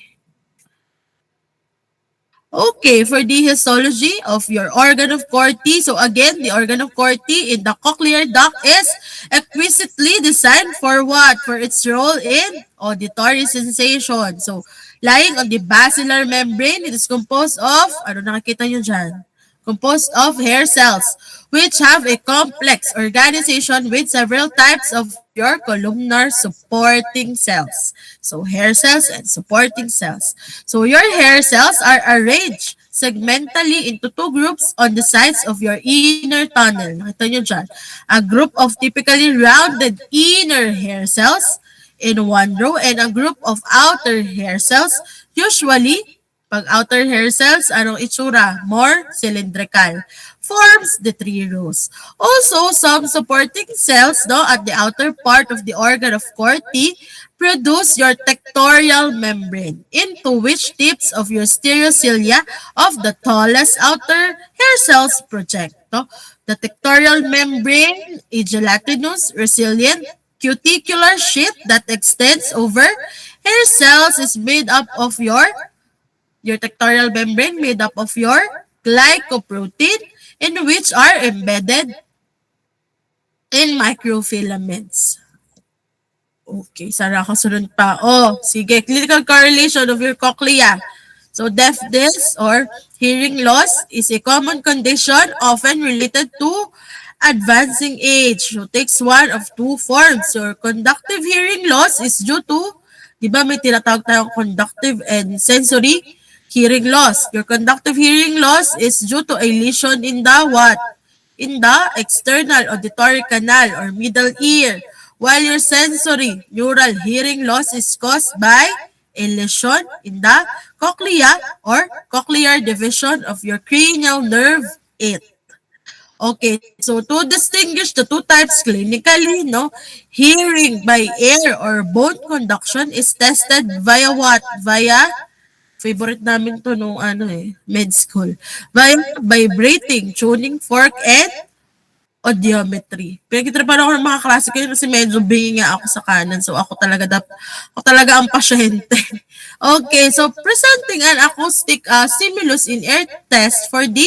A: Okay, for the histology of your organ of Corti, so again, the organ of Corti in the cochlear duct is exquisitely designed for what? For its role in auditory sensation. So, lying on the basilar membrane, it is composed of, ano nakikita nyo dyan? composed of hair cells, which have a complex organization with several types of your columnar supporting cells. So hair cells and supporting cells. So your hair cells are arranged segmentally into two groups on the sides of your inner tunnel. Nakita nyo dyan. A group of typically rounded inner hair cells in one row and a group of outer hair cells. Usually, pag outer hair cells, anong itsura? More cylindrical. Forms the three rows. Also, some supporting cells no, at the outer part of the organ of Corti produce your tectorial membrane, into which tips of your stereocilia of the tallest outer hair cells project. No? The tectorial membrane, a gelatinous, resilient, cuticular sheet that extends over hair cells is made up of your tectorial membrane made up of your glycoprotein in which are embedded in microfilaments. Okay, sana kasunod pa. Oh, sige. Clinical correlation of your cochlea. So deafness or hearing loss is a common condition often related to advancing age. So takes one of two forms. Your conductive hearing loss is due to, di ba may tinatawag tayong conductive and sensory hearing loss. Your conductive hearing loss is due to a lesion in the what? In the external auditory canal or middle ear, while your sensory neural hearing loss is caused by a lesion in the cochlea or cochlear division of your cranial nerve 8. Okay, so to distinguish the two types clinically, no, hearing by air or bone conduction is tested via what? Via favorite namin to nung med school. Via vibrating tuning fork and audiometry. Pinagtitripan ako ng mga klase ko kasi medyo bingi nga ako sa kanan. So ako talaga ang pasyente. Okay, so presenting an acoustic stimulus in air test for the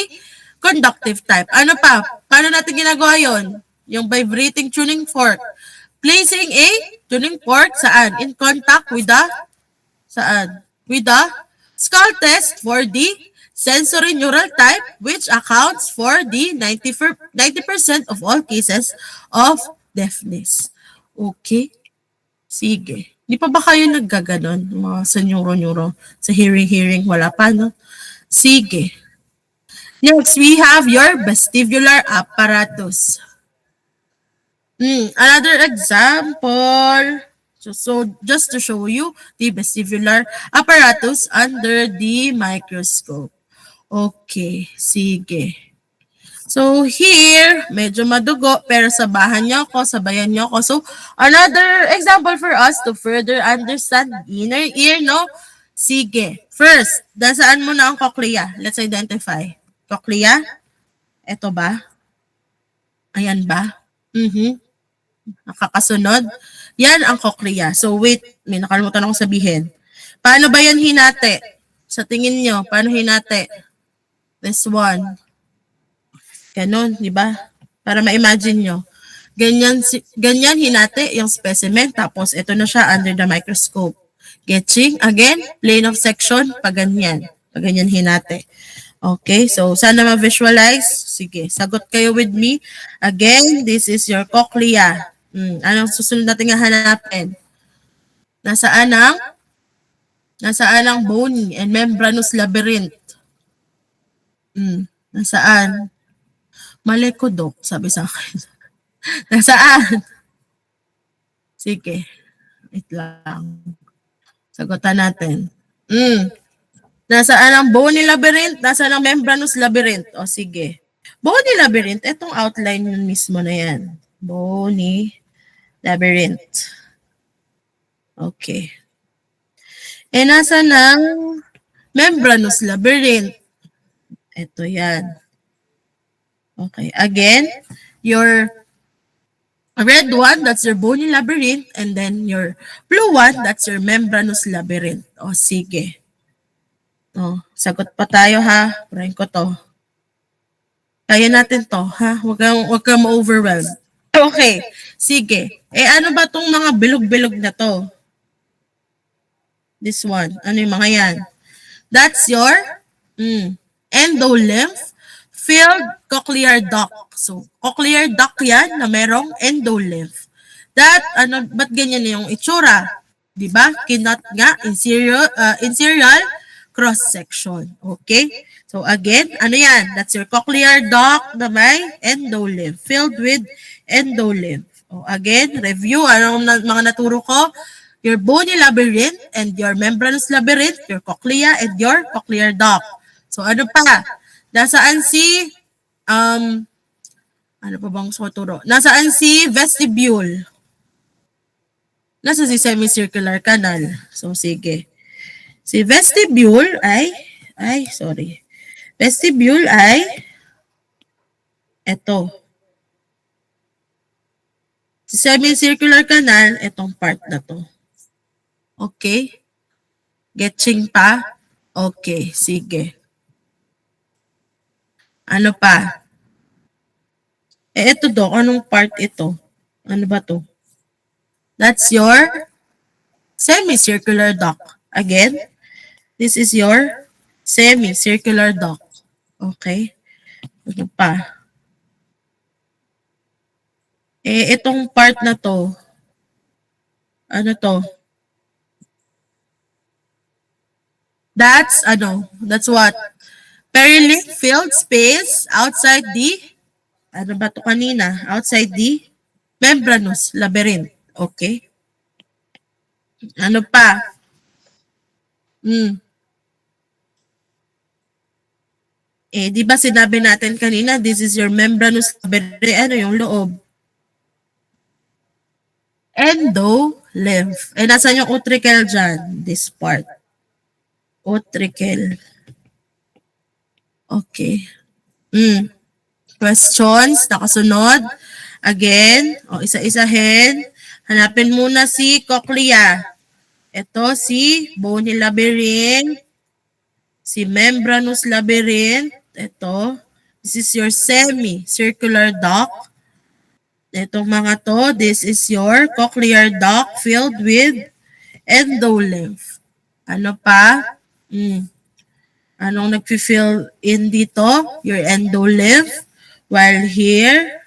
A: conductive type. Ano pa? Paano natin ginagawa yon? Yung vibrating tuning fork. Placing a tuning fork saan? In contact with the saan? With the skull test for the sensory neural type, which accounts for the 90% of all cases of deafness. Okay? Sige. Di pa ba kayo naggaganon? Mga sa neuro-neuro, sa hearing-hearing, wala pa, no? Sige. Next, we have your vestibular apparatus. Another example. So just to show you the vestibular apparatus under the microscope. Okay, sige. So here, medyo madugo, pero sabayan niyo ako. So another example for us to further understand inner ear, no? Sige. First, dasaan mo na ang cochlea. Let's identify. Cochlea? Ito ba? Ayan ba? Nakakasunod. Yan ang cochlea. So wait, may nakalimutan akong sabihin. Paano ba yan hinati? Sa tingin nyo, paano hinati? This one. Ganon, di ba? Para ma-imagine nyo. Ganyan hinati yung specimen. Tapos ito na siya under the microscope. Getching, again, plane of section, paganyan. Paganyan hinati. Okay, so sana ma-visualize. Sige, sagot kayo with me. Again, this is your cochlea. Anong susunod natin nga hanapin? Nasaan ang bony and membranous labyrinth? Nasaan? Mali ko, Dok, sabi sa akin. Nasaan? Sige, wait lang. Sagutan natin. Nasaan ang bony labyrinth? Nasaan ang membranous labyrinth? O sige. Bony labyrinth, itong outline yun mismo na yan. Bony labyrinth. Okay. Nasaan ang membranous labyrinth? Ito yan. Okay. Again, your red one, that's your bony labyrinth. And then your blue one, that's your membranous labyrinth. O sige. Sagot pa tayo ha. Purahin ko to. Kaya natin to ha. Huwag kang ma-overwhelm. Okay. Sige. Ano ba tong mga bilog-bilog na to? This one. Ano yung mga yan? That's your endolymph filled cochlear duct. So, cochlear duct yan na merong endolymph. That, ba't ganyan yung itsura? Di ba? Kinat nga in serial cross-section. Okay? So, again, ano yan? That's your cochlear duct na may endolymph. Filled with endolymph. O, again, review. Anong mga naturo ko? Your bony labyrinth and your membranous labyrinth, your cochlea and your cochlear duct. So, ano pa? Nasaan si, ano pa bang gusto ko turo? Nasaan si vestibule? Nasa si semicircular canal. So, sige. Si vestibule sorry. Vestibule ay, eto. Si semicircular canal, etong part na to. Okay? Getching pa? Okay, sige. Ano pa? Ito do, anong part ito? Ano ba to? That's your semicircular duct. Again, this is your semicircular duct. Okay? Ano pa? Itong part na to, ano to? That's what? Perilymph filled space outside the, ano ba to kanina? Outside the membranous labyrinth. Okay? Ano pa? Di ba sinabi natin kanina, this is your membranous labyrinth. Ano yung loob? Endolymph. Nasaan yung utricle dyan? This part. Utricle. Okay. Questions? Nakasunod? Again, isa-isahin. Hanapin muna si cochlea. Ito si bony labyrinth. Si membranous labyrinth. Ito. This is your semicircular duct. Itong mga to, this is your cochlear duct filled with endolymph. Ano pa? Anong nag-fill in dito? Your endolymph. While here,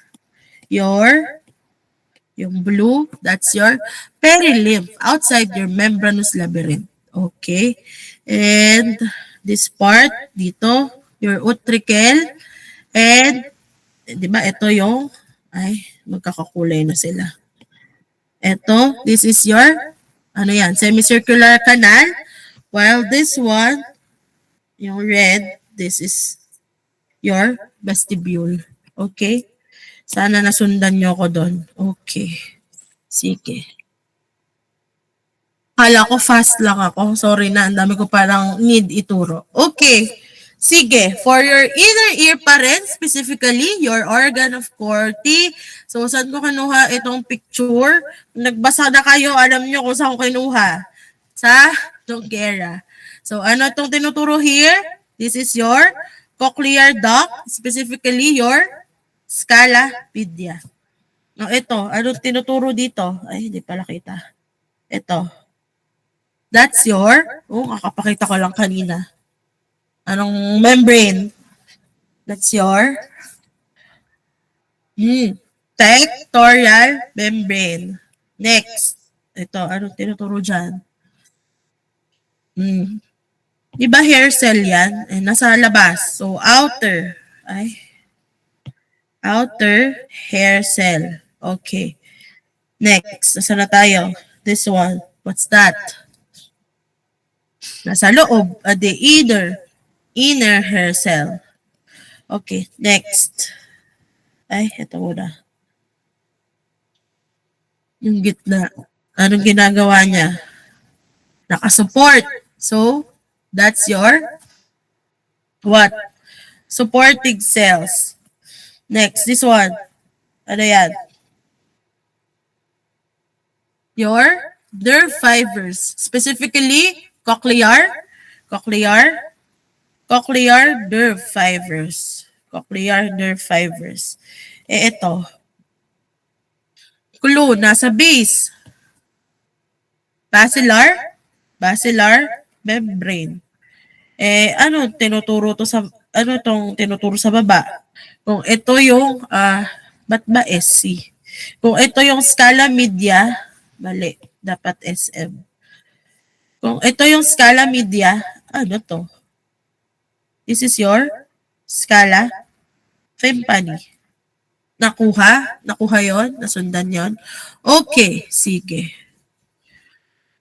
A: yung blue, that's your perilymph outside your membranous labyrinth. Okay? And this part, dito, your utricle. And, di ba, ito yung, magkakakulay na sila. Ito, this is your, semicircular canal. While this one, yung red, this is your vestibule. Okay? Sana nasundan nyo ako doon. Okay. Sige. Kala ko fast lang ako. Sorry na, ang dami ko parang need ituro. Okay. Sige. For your inner ear pa rin, specifically, your organ of Corti. So, saan ko kinuha itong picture? Nagbasa na kayo, alam nyo kung saan ko kinuha. Sa Donggera. So, ano itong tinuturo here? This is your cochlear duct, specifically your scala-pedia. No, ito, ano tinuturo dito? Hindi pala kita. Ito. That's your, kakapakita ko lang kanina. Anong membrane? That's your tectorial membrane. Next. Ito, anong tinuturo dyan? Diba hair cell yan? Nasa labas. So, outer hair cell. Okay. Next, nasa na tayo? This one. What's that? Nasa loob. The inner hair cell. Okay, next. Ito muna. Yung gitna. Anong ginagawa niya? Nakasupport. So, that's your what? Supporting cells. Next, this one. Ano yan? Your nerve fibers. Specifically, cochlear nerve fibers. Cochlear nerve fibers. Ito. Clue, nasa base. Basilar membrane. Ano tinuturo to sa, ano tong tinuturo sa baba. Kung ito yung, ba't ba SC? Kung ito yung Scala Media, mali, dapat SM. Kung ito yung Scala Media, ano to? This is your Scala Timpani. Nakuha? Nakuha yon? Nasundan yon? Okay, sige.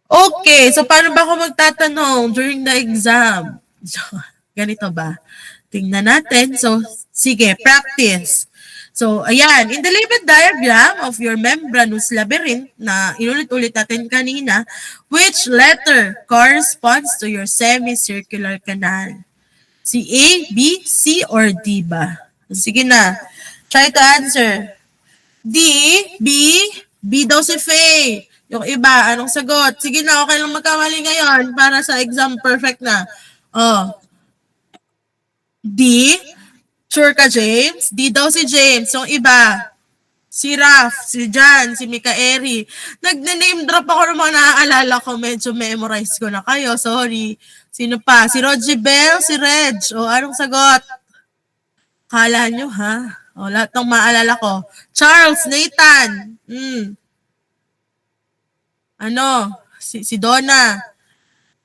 A: Okay, so paano ba ako magtatanong during the exam? So, ganito ba? Tingnan natin. So, sige, practice. So, ayan, in the Lipid diagram of your membranous labyrinth na inulit-ulit natin kanina, which letter corresponds to your semicircular canal? Si A, B, C, or D ba? Sige na. Try to answer. D, B, B daw si Faye. Yung iba, anong sagot? Sige na, okay lang magkamali ngayon para sa exam perfect na. Oh. D, sure ka James? D daw si James. Yung iba, si Raf, si Jan, si Mika Eri. Nag-name drop ako ng mga naaalala ko. Medyo memorize ko na kayo. Sorry. Sino pa? Si Roger Bell, si Reg. O, anong sagot? Kala nyo, ha? O, lahat ng maalala ko. Charles, Nathan. Ano? Si Donna.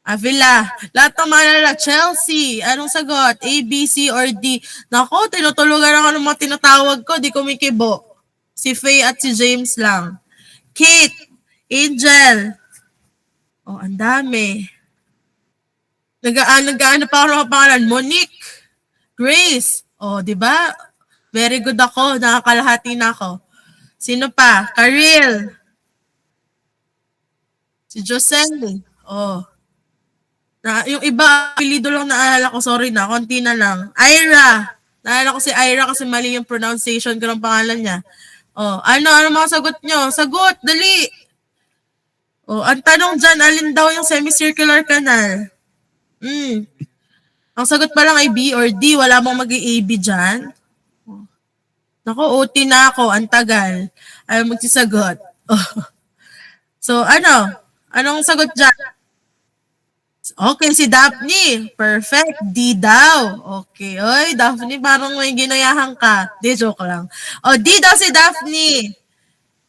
A: Avila. Lahat ng maalala. Chelsea. Anong sagot? A, B, C, or D? Nako, tinutulugan ako ng mga tinatawag ko. Di kumikibo. Si Faye at si James lang. Kate. Angel. Oh, ang dami. Nag-aano pa ako ng pangalan. Monique. Grace. Oh, di ba? Very good ako. Nakakalahati na ako. Sino pa? Karil. Si Joselle. Oh. Yung iba, apelido lang naalala ko. Sorry na. Konti na lang. Ira. Naalala ko si Ira kasi mali yung pronunciation ko ng pangalan niya. Oh, ano mga sagot nyo? Sagot, dali. Oh, ang tanong dyan, alin daw yung semicircular canal? Ang sagot pa lang ay B or D. Wala mong mag-i-AB dyan. Naku, OT na ako. Ang tagal. Ayaw magsisagot. Oh. So, ano? Anong sagot dyan? Okay, si Daphne. Perfect. D daw. Okay. Oy, Daphne, parang may ginayahan ka. Di, joke lang. O, D daw si Daphne.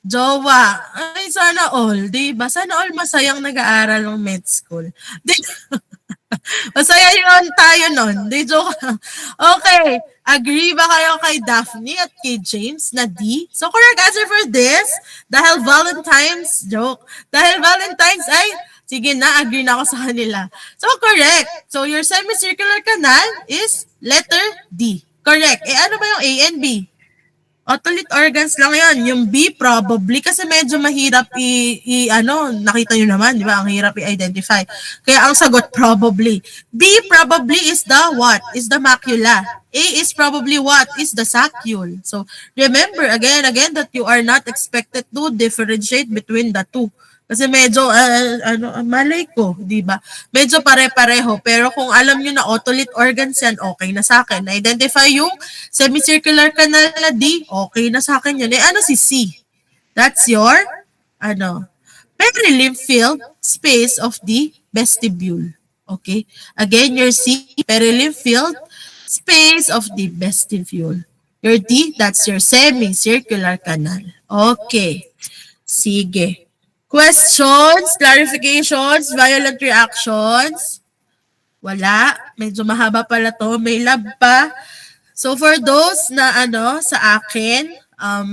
A: Jowa. Ay, sana all. Diba? Sana all masayang nag-aaral ng med school. Di, masaya yun tayo nun. Di, joke lang. Okay. Agree ba kayo kay Daphne at kay James na D? So, correct answer for this, dahil Valentine's, joke. Dahil Valentine's ay, sige na, agree na ako sa kanila. So, correct. So, your semicircular canal is letter D. Correct. Eh, ano ba yung A and B? Otolith organs lang yan. Yung B, probably, kasi medyo mahirap nakita nyo naman, di ba? Ang hirap i-identify. Kaya ang sagot, probably. B, probably is the what? Is the macula. A is probably what? Is the saccule. So, remember, again, that you are not expected to differentiate between the two. Kasi medyo, malay ko, di ba? Medyo pare-pareho. Pero kung alam nyo na otolith organs yan, okay na sa akin. Na-identify yung semicircular canal na D, okay na sa akin yun. Eh, ano si C? That's your, perilymphial space of the vestibule. Okay? Again, your C, perilymphial space of the vestibule. Your D, that's your semicircular canal. Okay. Sige. Questions, clarifications, violent reactions? Wala. Medyo mahaba pala to. May lab pa. So for those na sa akin,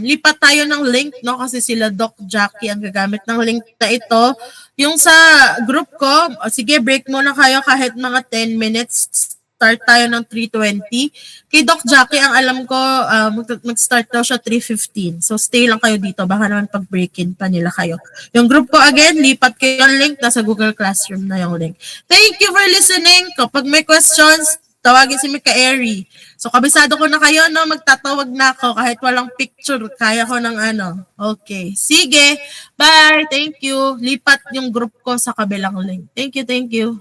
A: lipat tayo ng link, no? Kasi sila Doc Jackie ang gagamit ng link na ito. Yung sa group ko, sige, break muna kayo kahit mga 10 minutes. Start tayo ng 3:20. Kay Doc Jackie, ang alam ko, mag-start daw siya 3:15. So, stay lang kayo dito. Baka naman pag-break-in pa nila kayo. Yung group ko, again, lipat kayo yung link. Nasa Google Classroom na yung link. Thank you for listening. Kapag may questions, tawagin si Mika Eri. So, kabisado ko na kayo, no? Magtatawag na ako. Kahit walang picture, kaya ko ng Okay. Sige. Bye. Thank you. Lipat yung group ko sa kabilang link. Thank you.